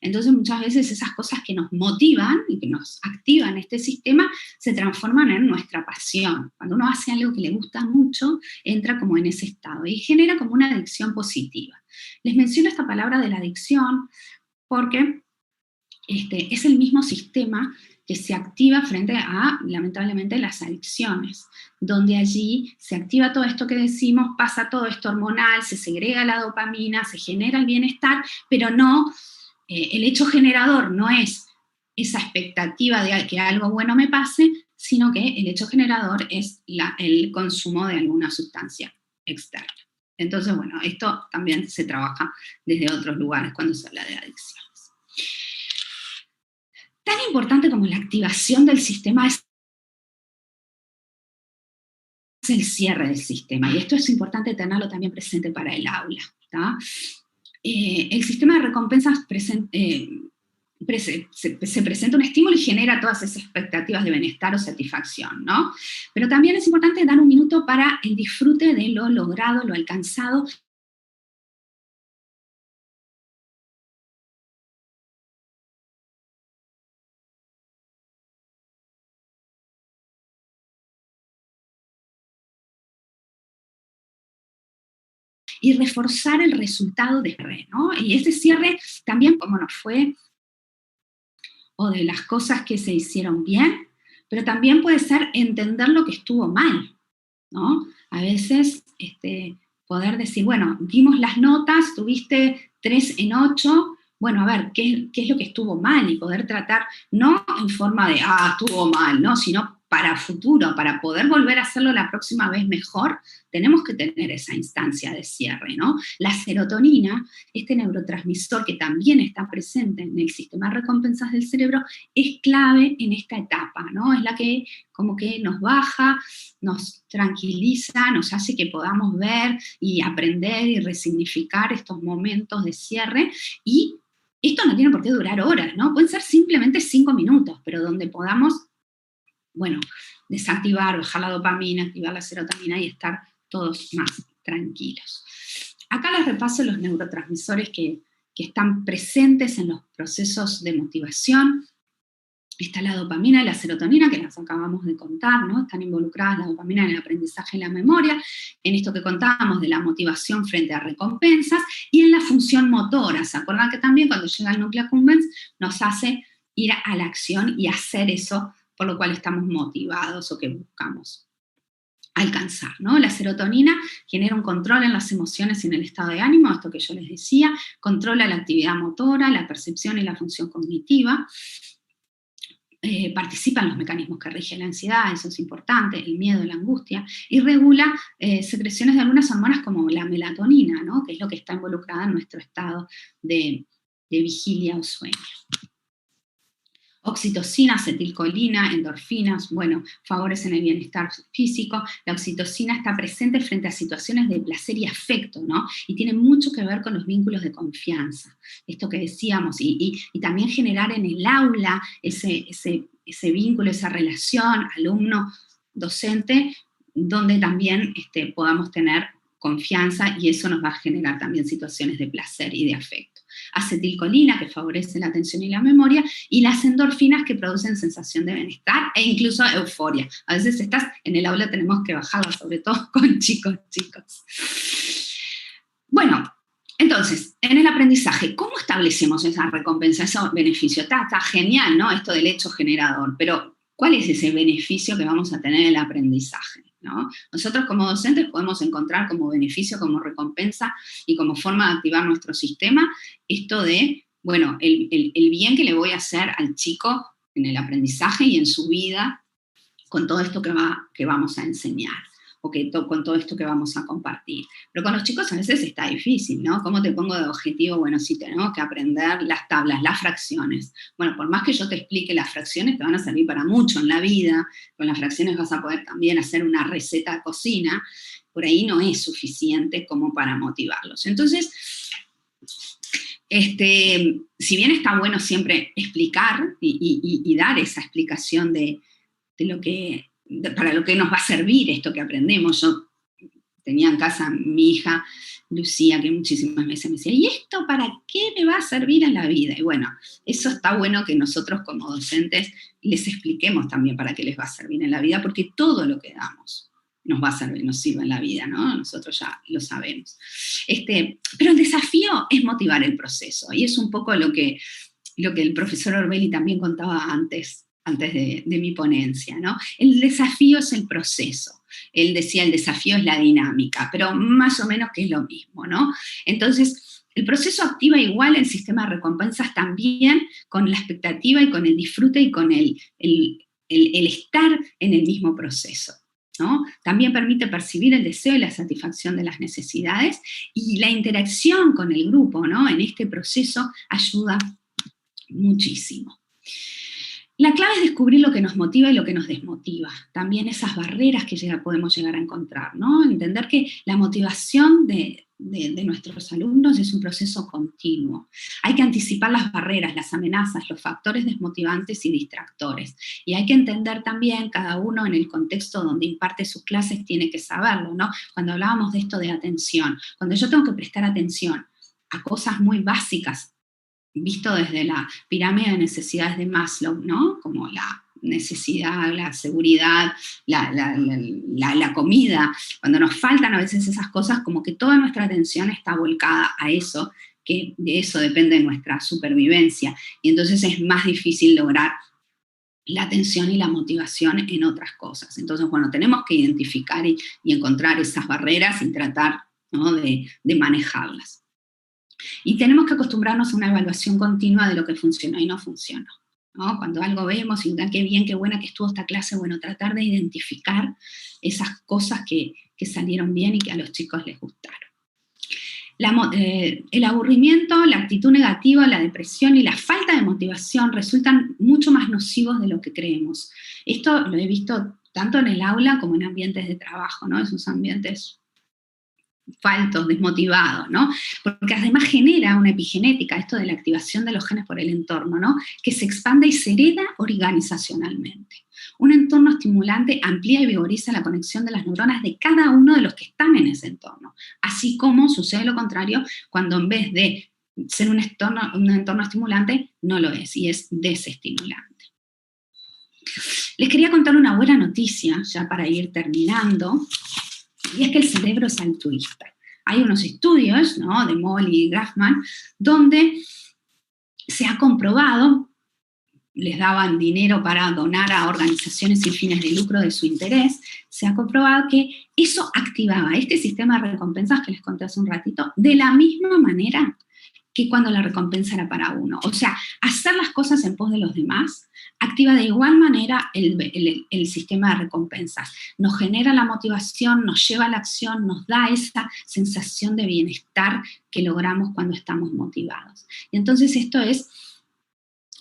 Entonces muchas veces esas cosas que nos motivan y que nos activan este sistema se transforman en nuestra pasión. Cuando uno hace algo que le gusta mucho, entra como en ese estado y genera como una adicción positiva. Les menciono esta palabra de la adicción porque es el mismo sistema que se activa frente a, lamentablemente, las adicciones, donde allí se activa todo esto que decimos, pasa todo esto hormonal, se segrega la dopamina, se genera el bienestar, pero no, el hecho generador no es esa expectativa de que algo bueno me pase, sino que el hecho generador es el consumo de alguna sustancia externa. Entonces, bueno, esto también se trabaja desde otros lugares cuando se habla de adicciones. tan importante como la activación del sistema es el cierre del sistema, y esto es importante tenerlo también presente para el aula, ¿tá? El sistema de recompensas se presenta un estímulo y genera todas esas expectativas de bienestar o satisfacción, ¿no? Pero también es importante dar un minuto para el disfrute de lo logrado, lo alcanzado, y reforzar el resultado de cierre, ¿no? Y ese cierre también, como nos fue, o de las cosas que se hicieron bien, pero también puede ser entender lo que estuvo mal, ¿no? A veces poder decir, bueno, dimos las notas, tuviste 3 en 8, bueno, a ver, ¿qué es lo que estuvo mal? Y poder tratar, no en forma de, estuvo mal, ¿no? Sino para futuro, para poder volver a hacerlo la próxima vez mejor, tenemos que tener esa instancia de cierre, ¿no? La serotonina, este neurotransmisor que también está presente en el sistema de recompensas del cerebro, es clave en esta etapa, ¿no? Es la que como que nos baja, nos tranquiliza, nos hace que podamos ver y aprender y resignificar estos momentos de cierre, y esto no tiene por qué durar horas, ¿no? Pueden ser simplemente 5 minutos, pero donde podamos, bueno, desactivar, bajar la dopamina, activar la serotonina y estar todos más tranquilos. Acá les repaso los neurotransmisores que están presentes en los procesos de motivación. Está la dopamina y la serotonina, que las acabamos de contar, ¿no? Están involucradas la dopamina en el aprendizaje y la memoria, en esto que contábamos de la motivación frente a recompensas, y en la función motora. ¿Se acuerdan que también cuando llega el núcleo accumbens nos hace ir a la acción y hacer eso por lo cual estamos motivados o que buscamos alcanzar, ¿no? La serotonina genera un control en las emociones y en el estado de ánimo, esto que yo les decía, controla la actividad motora, la percepción y la función cognitiva, participa en los mecanismos que rigen la ansiedad, eso es importante, el miedo, la angustia, y regula secreciones de algunas hormonas como la melatonina, ¿no? Que es lo que está involucrada en nuestro estado de vigilia o sueño. Oxitocina, acetilcolina, endorfinas, bueno, favorecen el bienestar físico. La oxitocina está presente frente a situaciones de placer y afecto, ¿no? Y tiene mucho que ver con los vínculos de confianza. Esto que decíamos, y también generar en el aula ese vínculo, esa relación alumno-docente, donde también podamos tener confianza, y eso nos va a generar también situaciones de placer y de afecto. Acetilcolina, que favorece la atención y la memoria, y las endorfinas, que producen sensación de bienestar e incluso euforia. A veces estás en el aula, tenemos que bajarla, sobre todo con chicos. Bueno, entonces, en el aprendizaje, ¿cómo establecemos esa recompensa, ese beneficio? Está genial, ¿no? Esto del hecho generador, pero ¿cuál es ese beneficio que vamos a tener en el aprendizaje, ¿no? Nosotros como docentes podemos encontrar como beneficio, como recompensa y como forma de activar nuestro sistema esto de, bueno, el bien que le voy a hacer al chico en el aprendizaje y en su vida con todo esto que vamos a enseñar, o con todo esto que vamos a compartir. Pero con los chicos a veces está difícil, ¿no? ¿Cómo te pongo de objetivo? Bueno, sí, tenemos que aprender las tablas, las fracciones. Bueno, por más que yo te explique las fracciones, te van a servir para mucho en la vida. Con las fracciones vas a poder también hacer una receta de cocina. Por ahí no es suficiente como para motivarlos. Entonces, si bien está bueno siempre explicar y dar esa explicación de lo que, para lo que nos va a servir esto que aprendemos. Yo tenía en casa a mi hija Lucía, que muchísimas veces me decía, ¿y esto para qué me va a servir en la vida? Y bueno, eso está bueno que nosotros como docentes les expliquemos también para qué les va a servir en la vida, porque todo lo que damos nos va a servir, nos sirve en la vida, ¿no? Nosotros ya lo sabemos. Pero el desafío es motivar el proceso, y es un poco lo que el profesor Orbelli también contaba antes de mi ponencia, ¿no? El desafío es el proceso. Él decía, el desafío es la dinámica, pero más o menos que es lo mismo, ¿no? Entonces, el proceso activa igual el sistema de recompensas también con la expectativa y con el disfrute y con el estar en el mismo proceso, ¿no? También permite percibir el deseo y la satisfacción de las necesidades, y la interacción con el grupo, ¿no? En este proceso ayuda muchísimo. La clave es descubrir lo que nos motiva y lo que nos desmotiva. También esas barreras que podemos llegar a encontrar, ¿no? Entender que la motivación de nuestros alumnos es un proceso continuo. Hay que anticipar las barreras, las amenazas, los factores desmotivantes y distractores. Y hay que entender también, cada uno en el contexto donde imparte sus clases tiene que saberlo, ¿no? Cuando hablábamos de esto de atención, cuando yo tengo que prestar atención a cosas muy básicas, visto desde la pirámide de necesidades de Maslow, ¿no? Como la necesidad, la seguridad, la comida. Cuando nos faltan a veces esas cosas, como que toda nuestra atención está volcada a eso, que de eso depende nuestra supervivencia. Y entonces es más difícil lograr la atención y la motivación en otras cosas. Entonces, bueno, tenemos que identificar y encontrar esas barreras y tratar, ¿no?, de manejarlas. Y tenemos que acostumbrarnos a una evaluación continua de lo que funcionó y no funcionó, ¿no? Cuando algo vemos y qué bien, qué buena que estuvo esta clase, bueno, tratar de identificar esas cosas que salieron bien y que a los chicos les gustaron. El aburrimiento, la actitud negativa, la depresión y la falta de motivación resultan mucho más nocivos de lo que creemos. Esto lo he visto tanto en el aula como en ambientes de trabajo, ¿no? Esos ambientes faltos, desmotivados, ¿no? Porque además genera una epigenética, esto de la activación de los genes por el entorno, ¿no?, que se expande y se hereda organizacionalmente. Un entorno estimulante amplía y vigoriza la conexión de las neuronas de cada uno de los que están en ese entorno, así como sucede lo contrario cuando en vez de ser un entorno estimulante, no lo es, y es desestimulante. Les quería contar una buena noticia, ya para ir terminando, y es que el cerebro es altruista. Hay unos estudios, ¿no?, de Molly y Grafman, donde se ha comprobado, les daban dinero para donar a organizaciones sin fines de lucro de su interés, se ha comprobado que eso activaba este sistema de recompensas que les conté hace un ratito, de la misma manera que cuando la recompensa era para uno. O sea, hacer las cosas en pos de los demás activa de igual manera el sistema de recompensas. Nos genera la motivación, nos lleva a la acción, nos da esa sensación de bienestar que logramos cuando estamos motivados. Y entonces esto es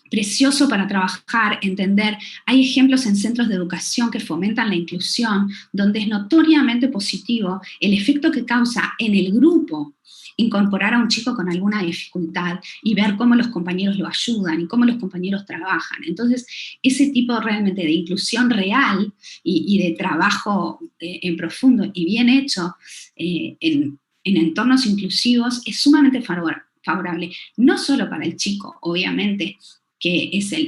precioso para trabajar, entender. Hay ejemplos en centros de educación que fomentan la inclusión, donde es notoriamente positivo el efecto que causa en el grupo incorporar a un chico con alguna dificultad y ver cómo los compañeros lo ayudan y cómo los compañeros trabajan. Entonces, ese tipo realmente de inclusión real y de trabajo en profundo y bien hecho en entornos inclusivos es sumamente favorable, no solo para el chico, obviamente, que es el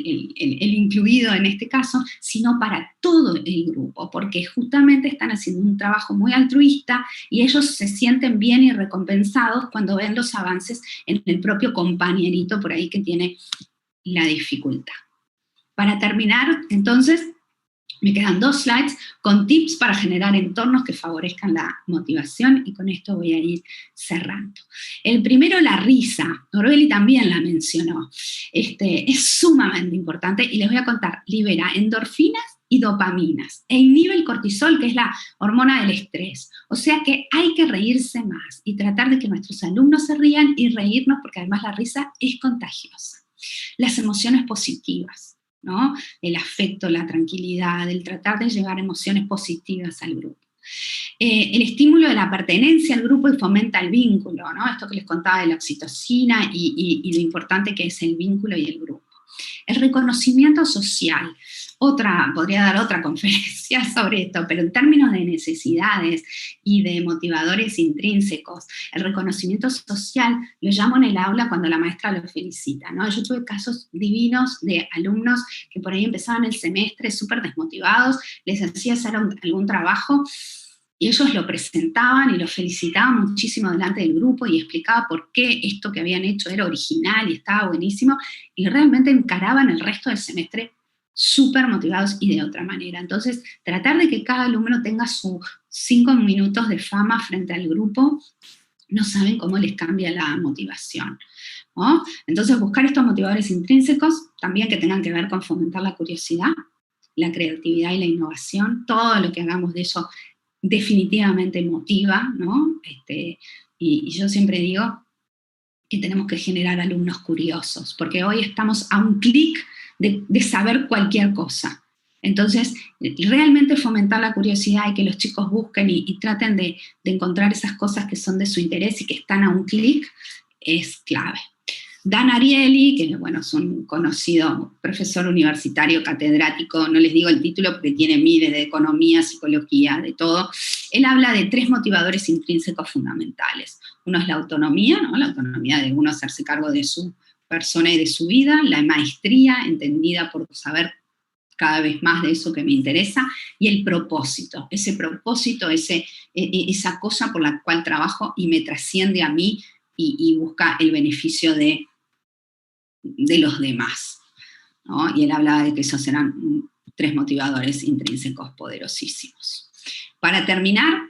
incluido en este caso, sino para todo el grupo, porque justamente están haciendo un trabajo muy altruista y ellos se sienten bien y recompensados cuando ven los avances en el propio compañerito por ahí que tiene la dificultad. Para terminar, entonces, me quedan 2 slides con tips para generar entornos que favorezcan la motivación y con esto voy a ir cerrando. El primero, la risa. Norbeli también la mencionó. Es sumamente importante y les voy a contar. Libera endorfinas y dopaminas e inhibe el cortisol, que es la hormona del estrés. O sea que hay que reírse más y tratar de que nuestros alumnos se rían y reírnos porque además la risa es contagiosa. Las emociones positivas, ¿no? El afecto, la tranquilidad, el tratar de llevar emociones positivas al grupo. El estímulo de la pertenencia al grupo y fomenta el vínculo, ¿no? Esto que les contaba de la oxitocina y lo importante que es el vínculo y el grupo. El reconocimiento social. Podría dar otra conferencia sobre esto, pero en términos de necesidades y de motivadores intrínsecos, el reconocimiento social lo llamo en el aula cuando la maestra lo felicita, ¿no? Yo tuve casos divinos de alumnos que por ahí empezaban el semestre súper desmotivados, les hacía hacer algún trabajo y ellos lo presentaban y lo felicitaban muchísimo delante del grupo y explicaba por qué esto que habían hecho era original y estaba buenísimo, y realmente encaraban el resto del semestre súper motivados y de otra manera. Entonces, tratar de que cada alumno tenga sus 5 minutos de fama frente al grupo, no saben cómo les cambia la motivación, ¿no? Entonces, buscar estos motivadores intrínsecos, también que tengan que ver con fomentar la curiosidad, la creatividad y la innovación. Todo lo que hagamos de eso definitivamente motiva, ¿no? Y yo siempre digo que tenemos que generar alumnos curiosos, porque hoy estamos a un clic de saber cualquier cosa. Entonces, realmente fomentar la curiosidad y que los chicos busquen y traten de encontrar esas cosas que son de su interés y que están a un clic es clave. Dan Ariely, que bueno, es un conocido profesor universitario, catedrático, no les digo el título porque tiene miles de economía, psicología, de todo. Él habla de 3 motivadores intrínsecos fundamentales. Uno es la autonomía, ¿no? La autonomía de uno hacerse cargo de su persona y de su vida, la maestría, entendida por saber cada vez más de eso que me interesa, y el propósito, esa cosa por la cual trabajo y me trasciende a mí y busca el beneficio de los demás, ¿no? Y él hablaba de que esos eran 3 motivadores intrínsecos poderosísimos. Para terminar,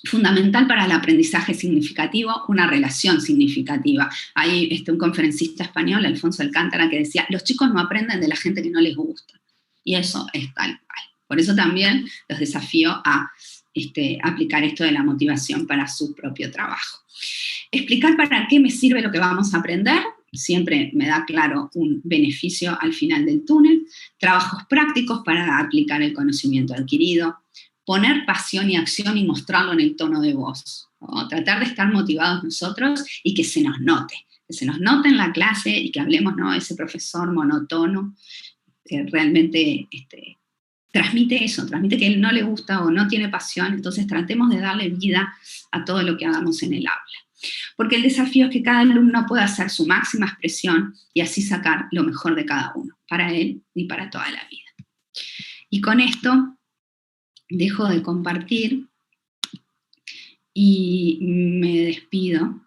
fundamental para el aprendizaje significativo, una relación significativa. Hay un conferencista español, Alfonso Alcántara, que decía, los chicos no aprenden de la gente que no les gusta. Y eso es tal cual. Por eso también los desafío a aplicar esto de la motivación para su propio trabajo. Explicar para qué me sirve lo que vamos a aprender, siempre me da claro un beneficio al final del túnel. Trabajos prácticos para aplicar el conocimiento adquirido. Poner pasión y acción y mostrarlo en el tono de voz, ¿no? Tratar de estar motivados nosotros y que se nos note en la clase y que hablemos, ¿no? Ese profesor monótono que realmente transmite eso, transmite que él no le gusta o no tiene pasión, entonces tratemos de darle vida a todo lo que hagamos en el aula. Porque el desafío es que cada alumno pueda hacer su máxima expresión y así sacar lo mejor de cada uno, para él y para toda la vida. Y con esto dejo de compartir y me despido.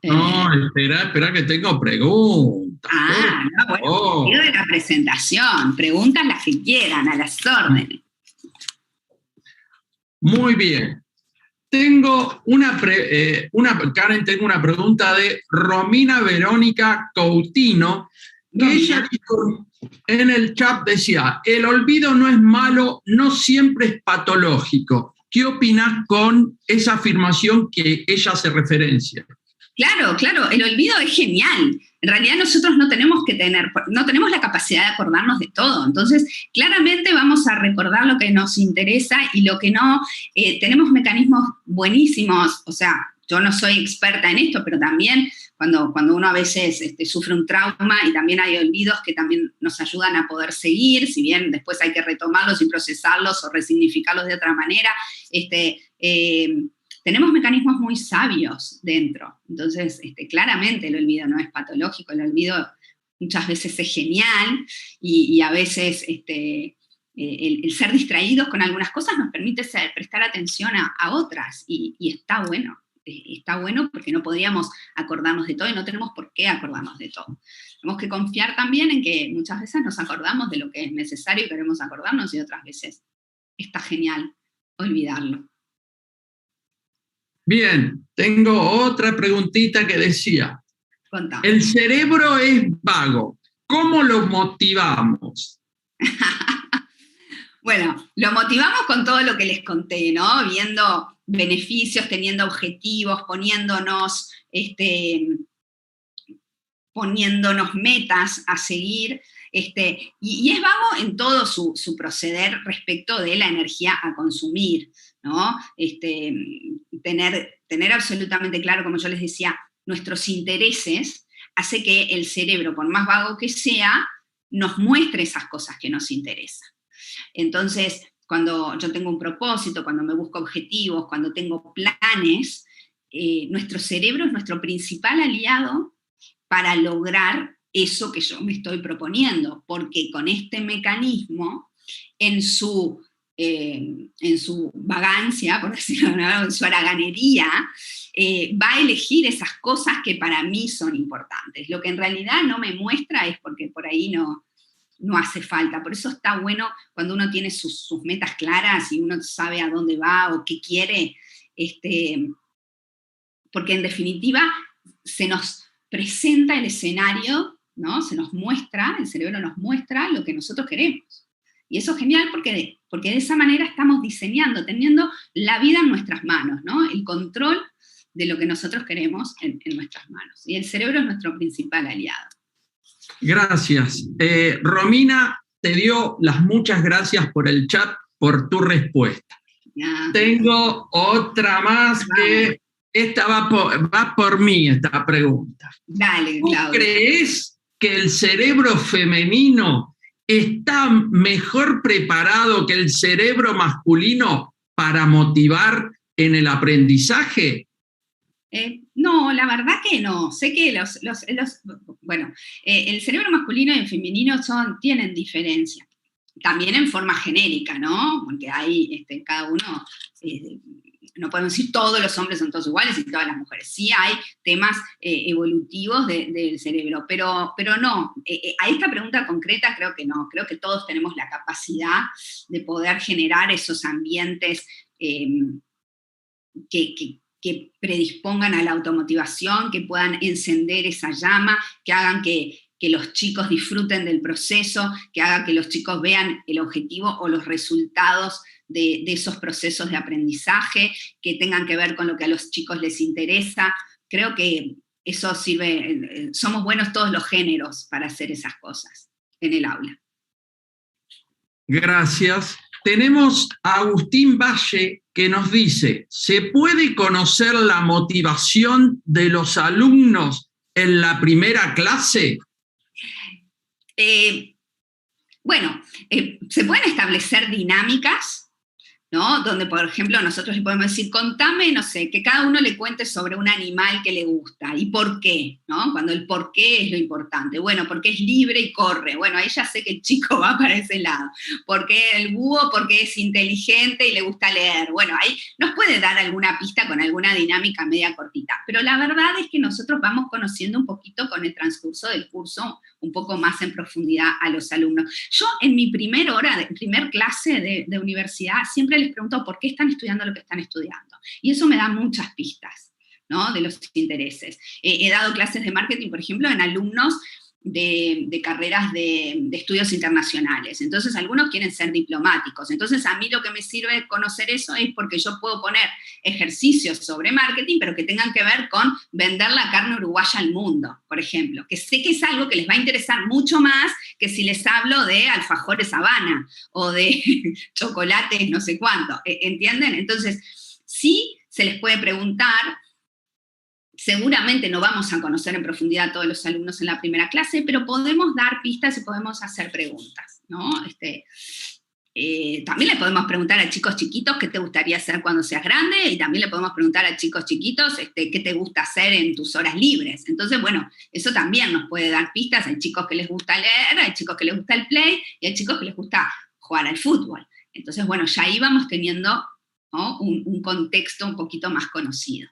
No, espera que tengo preguntas. No, bueno, despido de la presentación. Preguntas las que quieran, a las órdenes. Muy bien. Karen, tengo una pregunta de Romina Verónica Coutinho, que ella dijo en el chat, decía, el olvido no es malo, no siempre es patológico. ¿Qué opinás con esa afirmación que ella hace referencia? Claro, el olvido es genial. En realidad nosotros no tenemos la capacidad de acordarnos de todo. Entonces, claramente vamos a recordar lo que nos interesa y lo que no. Tenemos mecanismos buenísimos. O sea, yo no soy experta en esto, pero también cuando uno a veces sufre un trauma y también hay olvidos que también nos ayudan a poder seguir, si bien después hay que retomarlos y procesarlos o resignificarlos de otra manera, tenemos mecanismos muy sabios dentro. Entonces, claramente el olvido no es patológico, el olvido muchas veces es genial y a veces el ser distraídos con algunas cosas nos permite prestar atención a otras y está bueno. Está bueno porque no podríamos acordarnos de todo y no tenemos por qué acordarnos de todo. Tenemos que confiar también en que muchas veces nos acordamos de lo que es necesario y queremos acordarnos y otras veces está genial olvidarlo. Bien, tengo otra preguntita que decía, Contame. El cerebro es vago, ¿cómo lo motivamos? Bueno, lo motivamos con todo lo que les conté, ¿no? Viendo beneficios, teniendo objetivos, poniéndonos metas a seguir, y es vago en todo su proceder respecto de la energía a consumir, ¿no? Tener absolutamente claro, como yo les decía, nuestros intereses hace que el cerebro, por más vago que sea, nos muestre esas cosas que nos interesan. Entonces, cuando yo tengo un propósito, cuando me busco objetivos, cuando tengo planes, nuestro cerebro es nuestro principal aliado para lograr eso que yo me estoy proponiendo, porque con este mecanismo, en su vagancia, por decirlo de alguna manera, en su haraganería, va a elegir esas cosas que para mí son importantes. Lo que en realidad no me muestra es porque por ahí no hace falta. Por eso está bueno cuando uno tiene sus metas claras y uno sabe a dónde va o qué quiere, porque en definitiva se nos presenta el escenario, ¿no? Se nos muestra, el cerebro nos muestra lo que nosotros queremos. Y eso es genial porque de esa manera estamos diseñando, teniendo la vida en nuestras manos, ¿no? El control de lo que nosotros queremos en nuestras manos. Y el cerebro es nuestro principal aliado. Gracias. Romina te dio las muchas gracias por el chat, por tu respuesta. Tengo otra más que esta va por mí, esta pregunta. Dale, Claudio. ¿Tú crees que el cerebro femenino está mejor preparado que el cerebro masculino para motivar en el aprendizaje? No, la verdad que no. Sé que el cerebro masculino y el femenino tienen diferencia. También en forma genérica, ¿no? Porque hay cada uno, no podemos decir todos los hombres son todos iguales y todas las mujeres. Sí hay temas evolutivos del cerebro, pero no. A esta pregunta concreta creo que no. Creo que todos tenemos la capacidad de poder generar esos ambientes que predispongan a la automotivación, que puedan encender esa llama, que hagan que los chicos disfruten del proceso, que hagan que los chicos vean el objetivo o los resultados de esos procesos de aprendizaje, que tengan que ver con lo que a los chicos les interesa. Creo que eso sirve, somos buenos todos los géneros para hacer esas cosas en el aula. Gracias. Tenemos a Agustín Valle que nos dice, ¿se puede conocer la motivación de los alumnos en la primera clase? Se pueden establecer dinámicas, ¿no? Donde, por ejemplo, nosotros le podemos decir, contame, no sé, que cada uno le cuente sobre un animal que le gusta y por qué, ¿no? Cuando el por qué es lo importante. Bueno, porque es libre y corre. Bueno, ahí ya sé que el chico va para ese lado. Porque el búho, porque es inteligente y le gusta leer. Bueno, ahí nos puede dar alguna pista con alguna dinámica media cortita. Pero la verdad es que nosotros vamos conociendo un poquito con el transcurso del curso, un poco más en profundidad a los alumnos. Yo en mi primer clase de universidad siempre les pregunto por qué están estudiando lo que están estudiando. Y eso me da muchas pistas, ¿no? De los intereses. He dado clases de marketing, por ejemplo, en alumnos de carreras de estudios internacionales. Entonces, algunos quieren ser diplomáticos. Entonces, a mí lo que me sirve conocer eso es porque yo puedo poner ejercicios sobre marketing, pero que tengan que ver con vender la carne uruguaya al mundo, por ejemplo. Que sé que es algo que les va a interesar mucho más que si les hablo de alfajores Habana o de chocolates no sé cuánto. ¿Entienden? Entonces, sí se les puede preguntar. Seguramente no vamos a conocer en profundidad a todos los alumnos en la primera clase, pero podemos dar pistas y podemos hacer preguntas, ¿no? También le podemos preguntar a chicos chiquitos qué te gustaría hacer cuando seas grande, y también le podemos preguntar a chicos chiquitos qué te gusta hacer en tus horas libres. Entonces, bueno, eso también nos puede dar pistas. Hay chicos que les gusta leer, hay chicos que les gusta el play, y hay chicos que les gusta jugar al fútbol. Entonces, bueno, ya ahí vamos teniendo, ¿no? un contexto un poquito más conocido.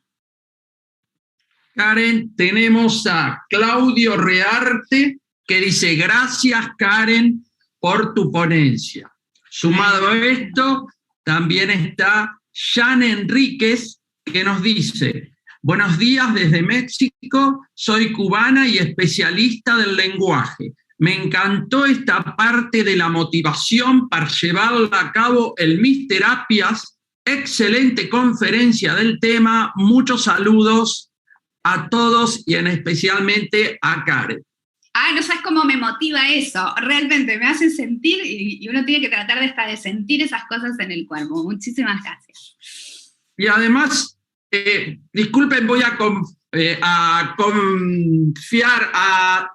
Karen, tenemos a Claudio Rearte que dice, gracias Karen por tu ponencia. Sumado a esto, también está Jan Enríquez que nos dice, buenos días desde México, soy cubana y especialista del lenguaje. Me encantó esta parte de la motivación para llevarla a cabo el Mis Terapias. Excelente conferencia del tema, muchos saludos a todos y en especialmente a Karen. No sabes cómo me motiva eso. Realmente me hace sentir, y uno tiene que tratar de sentir esas cosas en el cuerpo. Muchísimas gracias. Y además, disculpen, voy a confiar, a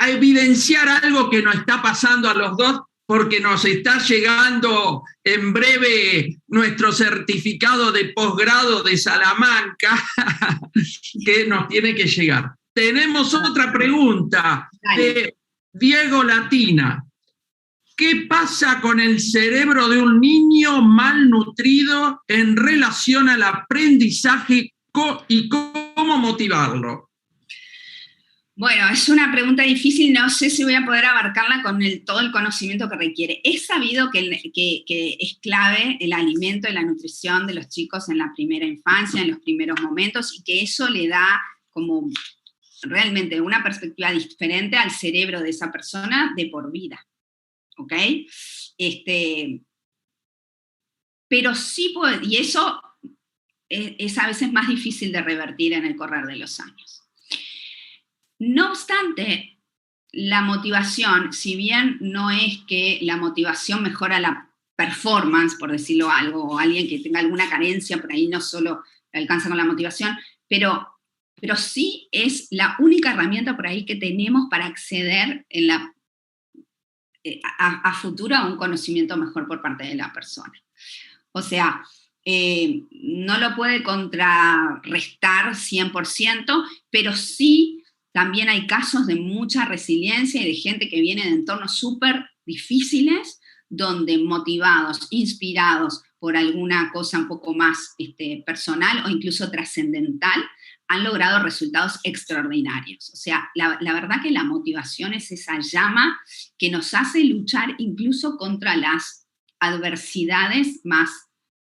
evidenciar algo que nos está pasando a los dos, porque nos está llegando en breve nuestro certificado de posgrado de Salamanca, que nos tiene que llegar. Tenemos otra pregunta de Diego Latina. ¿Qué pasa con el cerebro de un niño malnutrido en relación al aprendizaje y cómo motivarlo? Bueno, es una pregunta difícil, no sé si voy a poder abarcarla con todo el conocimiento que requiere. Es sabido que es clave el alimento y la nutrición de los chicos en la primera infancia, en los primeros momentos, y que eso le da como realmente una perspectiva diferente al cerebro de esa persona de por vida, ¿ok? Pero sí puede, y eso es a veces más difícil de revertir en el correr de los años. No obstante, la motivación, si bien no es que la motivación mejora la performance, por decirlo algo, o alguien que tenga alguna carencia por ahí no solo alcanza con la motivación, pero sí es la única herramienta por ahí que tenemos para acceder a futuro a un conocimiento mejor por parte de la persona. O sea, no lo puede contrarrestar 100%, pero sí también hay casos de mucha resiliencia y de gente que viene de entornos súper difíciles, donde motivados, inspirados por alguna cosa un poco más personal o incluso trascendental, han logrado resultados extraordinarios. O sea, la verdad que la motivación es esa llama que nos hace luchar incluso contra las adversidades más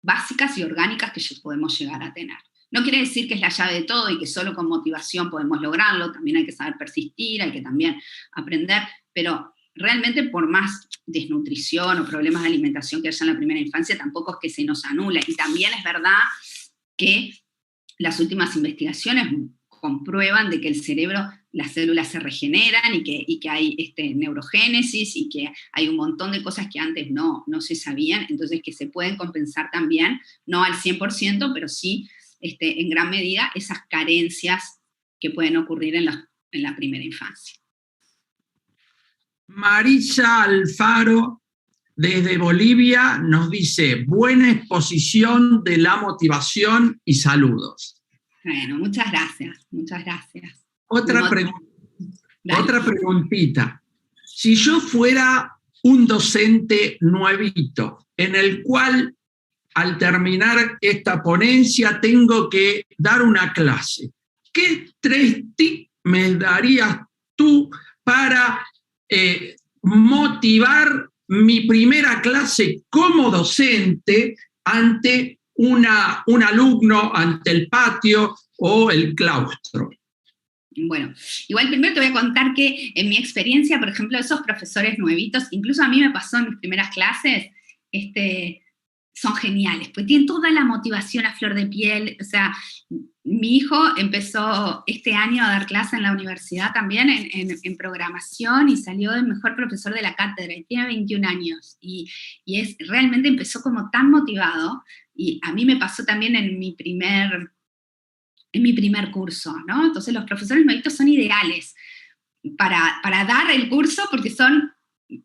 básicas y orgánicas que podemos llegar a tener. No quiere decir que es la llave de todo y que solo con motivación podemos lograrlo, también hay que saber persistir, hay que también aprender, pero realmente por más desnutrición o problemas de alimentación que haya en la primera infancia, tampoco es que se nos anule. Y también es verdad que las últimas investigaciones comprueban de que el cerebro, las células se regeneran y que hay neurogénesis y que hay un montón de cosas que antes no se sabían, entonces que se pueden compensar también, no al 100%, pero sí en gran medida esas carencias que pueden ocurrir en la primera infancia. Marisa Alfaro, desde Bolivia, nos dice, buena exposición de la motivación y saludos. Bueno, muchas gracias, muchas gracias. Otra preguntita. Si yo fuera un docente nuevito, en el cual al terminar esta ponencia tengo que dar una clase, ¿qué 3 tips me darías tú para motivar mi primera clase como docente ante un alumno, ante el patio o el claustro? Bueno, igual primero te voy a contar que en mi experiencia, por ejemplo, esos profesores nuevitos, incluso a mí me pasó en mis primeras clases, son geniales, pues tienen toda la motivación a flor de piel. O sea, mi hijo empezó este año a dar clase en la universidad también en programación y salió el mejor profesor de la cátedra y tiene 21 años y realmente empezó como tan motivado, y a mí me pasó también en mi primer curso, ¿no? Entonces los profesores nuevitos son ideales para dar el curso porque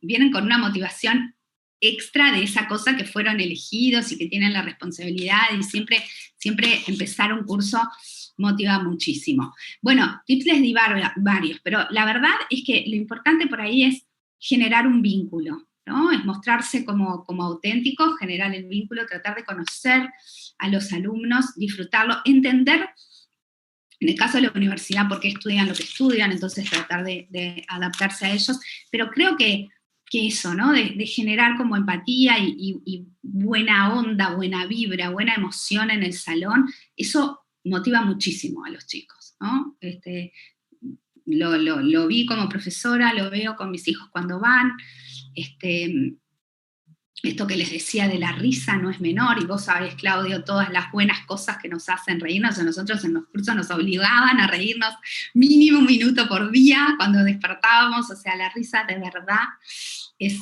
vienen con una motivación extra de esa cosa que fueron elegidos y que tienen la responsabilidad, y siempre empezar un curso motiva muchísimo. Bueno, tips les di varios, pero la verdad es que lo importante por ahí es generar un vínculo, ¿no? Es mostrarse como auténtico, generar el vínculo, tratar de conocer a los alumnos, disfrutarlo, entender, en el caso de la universidad, por qué estudian lo que estudian, entonces tratar de adaptarse a ellos, pero creo que eso, ¿no? De generar como empatía y buena onda, buena vibra, buena emoción en el salón, eso motiva muchísimo a los chicos, ¿no? Lo vi como profesora, lo veo con mis hijos cuando van, esto que les decía de la risa no es menor, y vos sabés, Claudio, todas las buenas cosas que nos hacen reírnos. A nosotros en los cursos nos obligaban a reírnos mínimo 1 minuto por día cuando despertábamos. O sea, la risa de verdad es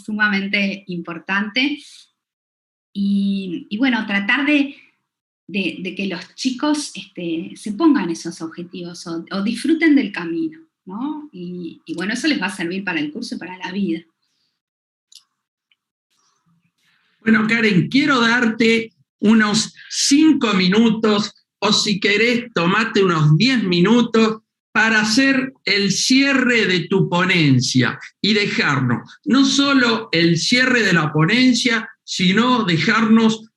sumamente importante. Y bueno, tratar de que los chicos se pongan esos objetivos o disfruten del camino, ¿no? Y bueno, eso les va a servir para el curso y para la vida. Bueno, Karen, quiero darte unos 5 minutos, o si querés, tomate unos 10 minutos para hacer el cierre de tu ponencia y dejarnos no solo el cierre de la ponencia, sino dejarnos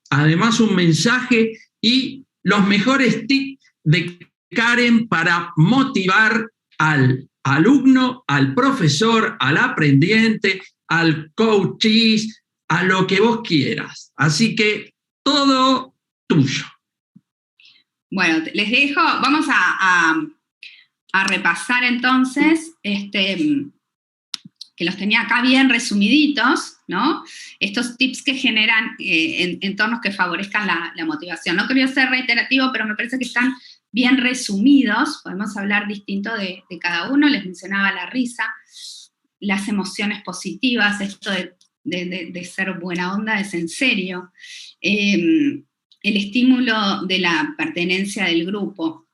además un mensaje y los mejores tips de Karen para motivar al alumno, al profesor, al aprendiente, al coachee, a lo que vos quieras. Así que todo tuyo. Bueno, les dejo, vamos a repasar entonces, que los tenía acá bien resumiditos, ¿no? Estos tips que generan entornos que favorezcan la motivación. No quería ser reiterativo, pero me parece que están bien resumidos, podemos hablar distinto de cada uno. Les mencionaba la risa, las emociones positivas, esto de ser buena onda es en serio, el estímulo de la pertenencia del grupo.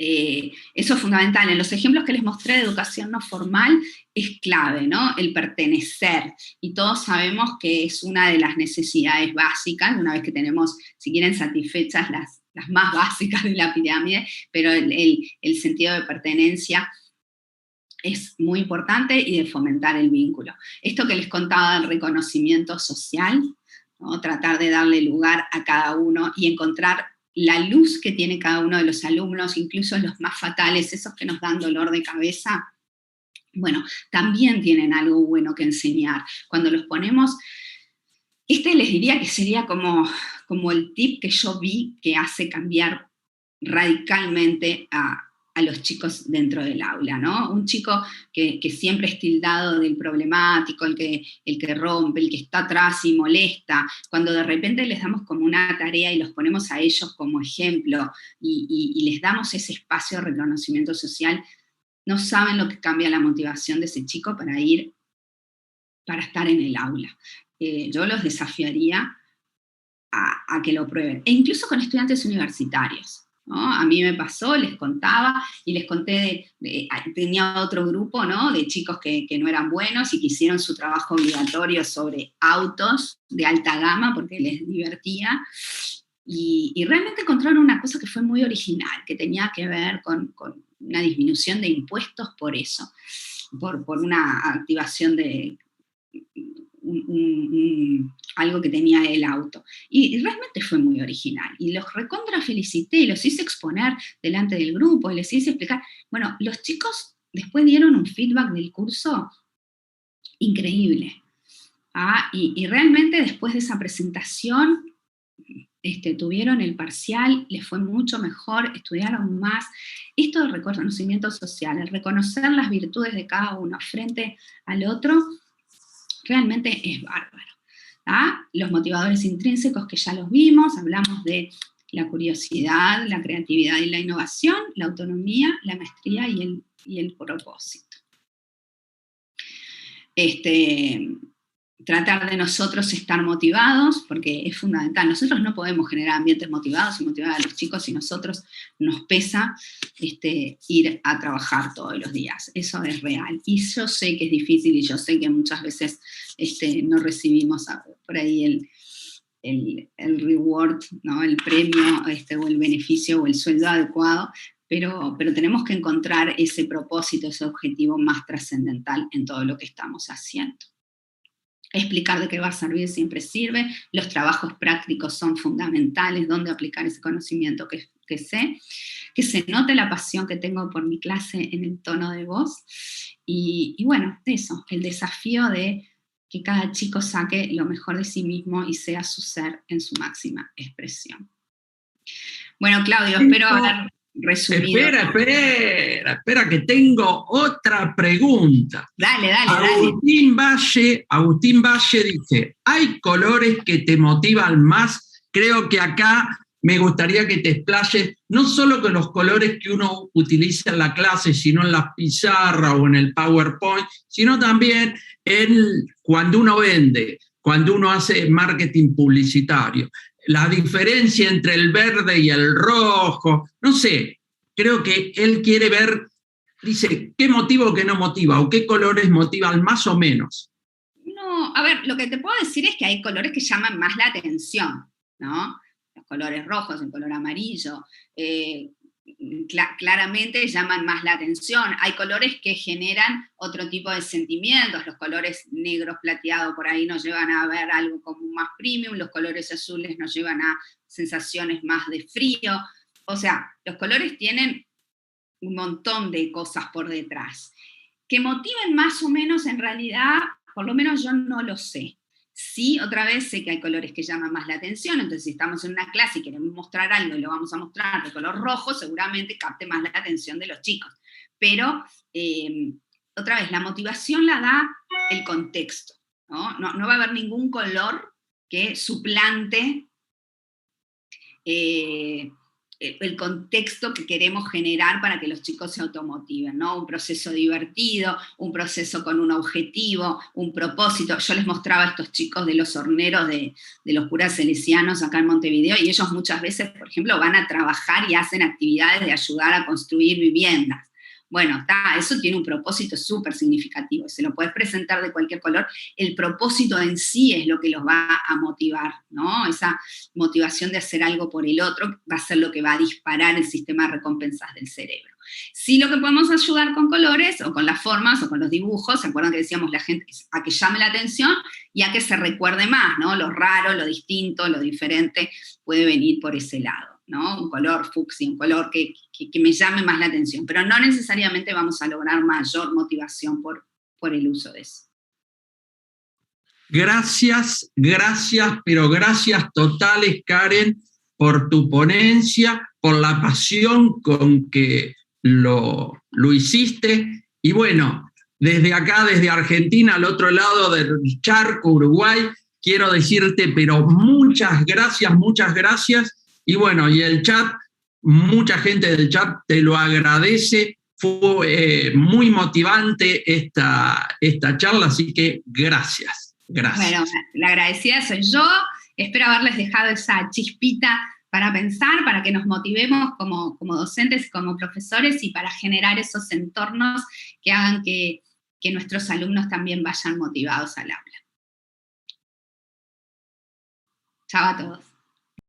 Eso es fundamental. En los ejemplos que les mostré de educación no formal es clave, ¿no? El pertenecer. Y todos sabemos que es una de las necesidades básicas, una vez que tenemos, si quieren, satisfechas las más básicas de la pirámide, pero el sentido de pertenencia es muy importante, y de fomentar el vínculo. Esto que les contaba del reconocimiento social, ¿no? Tratar de darle lugar a cada uno y encontrar la luz que tiene cada uno de los alumnos, incluso los más fatales, esos que nos dan dolor de cabeza, bueno, también tienen algo bueno que enseñar. Cuando los ponemos, les diría que sería como el tip que yo vi que hace cambiar radicalmente a los chicos dentro del aula, ¿no? Un chico que siempre es tildado del problemático, el que rompe, el que está atrás y molesta, cuando de repente les damos como una tarea y los ponemos a ellos como ejemplo y les damos ese espacio de reconocimiento social, no saben lo que cambia la motivación de ese chico para estar en el aula. Yo los desafiaría a que lo prueben, e incluso con estudiantes universitarios, ¿no? A mí me pasó, les contaba, y les conté, tenía otro grupo, ¿no? De chicos que no eran buenos y que hicieron su trabajo obligatorio sobre autos de alta gama porque les divertía, y realmente encontraron una cosa que fue muy original, que tenía que ver con una disminución de impuestos por eso, por una activación de algo que tenía el auto. Y realmente fue muy original. Y los recontra felicité, los hice exponer delante del grupo, y les hice explicar. Bueno, los chicos después dieron un feedback del curso increíble. Y realmente después de esa presentación, tuvieron el parcial, les fue mucho mejor, estudiaron más. Esto del reconocimiento social, el reconocer las virtudes de cada uno frente al otro, realmente es bárbaro. Los motivadores intrínsecos que ya los vimos, hablamos de la curiosidad, la creatividad y la innovación, la autonomía, la maestría y el propósito. Tratar de nosotros estar motivados, porque es fundamental. Nosotros no podemos generar ambientes motivados y motivar a los chicos si nosotros nos pesa ir a trabajar todos los días. Eso es real. Y yo sé que es difícil, y yo sé que muchas veces no recibimos por ahí el reward, ¿no? El premio o el beneficio o el sueldo adecuado, pero tenemos que encontrar ese propósito, ese objetivo más trascendental en todo lo que estamos haciendo. Explicar de qué va a servir siempre sirve, los trabajos prácticos son fundamentales, dónde aplicar ese conocimiento que sé, que se note la pasión que tengo por mi clase en el tono de voz, y bueno, eso, el desafío de que cada chico saque lo mejor de sí mismo y sea su ser en su máxima expresión. Bueno, Claudio, espero haber resumido. Espera, que tengo otra pregunta. Dale. Agustín Valle dice, ¿hay colores que te motivan más? Creo que acá me gustaría que te explayes, no solo con los colores que uno utiliza en la clase, sino en las pizarras o en el PowerPoint, sino también cuando uno vende, cuando uno hace marketing publicitario. La diferencia entre el verde y el rojo, no sé, creo que él quiere ver, dice, ¿qué motiva o qué no motiva? ¿O qué colores motivan más o menos? No, a ver, lo que te puedo decir es que hay colores que llaman más la atención, ¿no? Los colores rojos, el color amarillo, claramente llaman más la atención. Hay colores que generan otro tipo de sentimientos. Los colores negros plateados por ahí nos llevan a ver algo como más premium, los colores azules nos llevan a sensaciones más de frío. O sea, los colores tienen un montón de cosas por detrás. Que motiven más o menos, en realidad, por lo menos yo no lo sé. Sí, otra vez sé que hay colores que llaman más la atención, entonces si estamos en una clase y queremos mostrar algo y lo vamos a mostrar de color rojo, seguramente capte más la atención de los chicos. Pero, otra vez, la motivación la da el contexto, ¿no? No va a haber ningún color que suplante el contexto que queremos generar para que los chicos se automotiven, ¿no? Un proceso divertido, un proceso con un objetivo, un propósito. Yo les mostraba a estos chicos de los horneros de los curas salesianos acá en Montevideo, y ellos muchas veces, por ejemplo, van a trabajar y hacen actividades de ayudar a construir viviendas. Bueno, eso tiene un propósito súper significativo, se lo puedes presentar de cualquier color, el propósito en sí es lo que los va a motivar, ¿no? Esa motivación de hacer algo por el otro va a ser lo que va a disparar el sistema de recompensas del cerebro. Sí, lo que podemos ayudar con colores, o con las formas, o con los dibujos, ¿se acuerdan que decíamos la gente a que llame la atención y a que se recuerde más, ¿no? Lo raro, lo distinto, lo diferente puede venir por ese lado, ¿no? Un color fucsia, un color que me llame más la atención, pero no necesariamente vamos a lograr mayor motivación por el uso de eso. Gracias, pero gracias totales, Karen, por tu ponencia, por la pasión con que lo hiciste, y bueno, desde acá, desde Argentina, al otro lado del charco, Uruguay, quiero decirte, pero muchas gracias, y bueno, y el chat, mucha gente del chat te lo agradece, fue muy motivante esta charla, así que gracias. Bueno, la agradecida soy yo, espero haberles dejado esa chispita para pensar, para que nos motivemos como docentes y como profesores, y para generar esos entornos que hagan que nuestros alumnos también vayan motivados al aula. Chao a todos.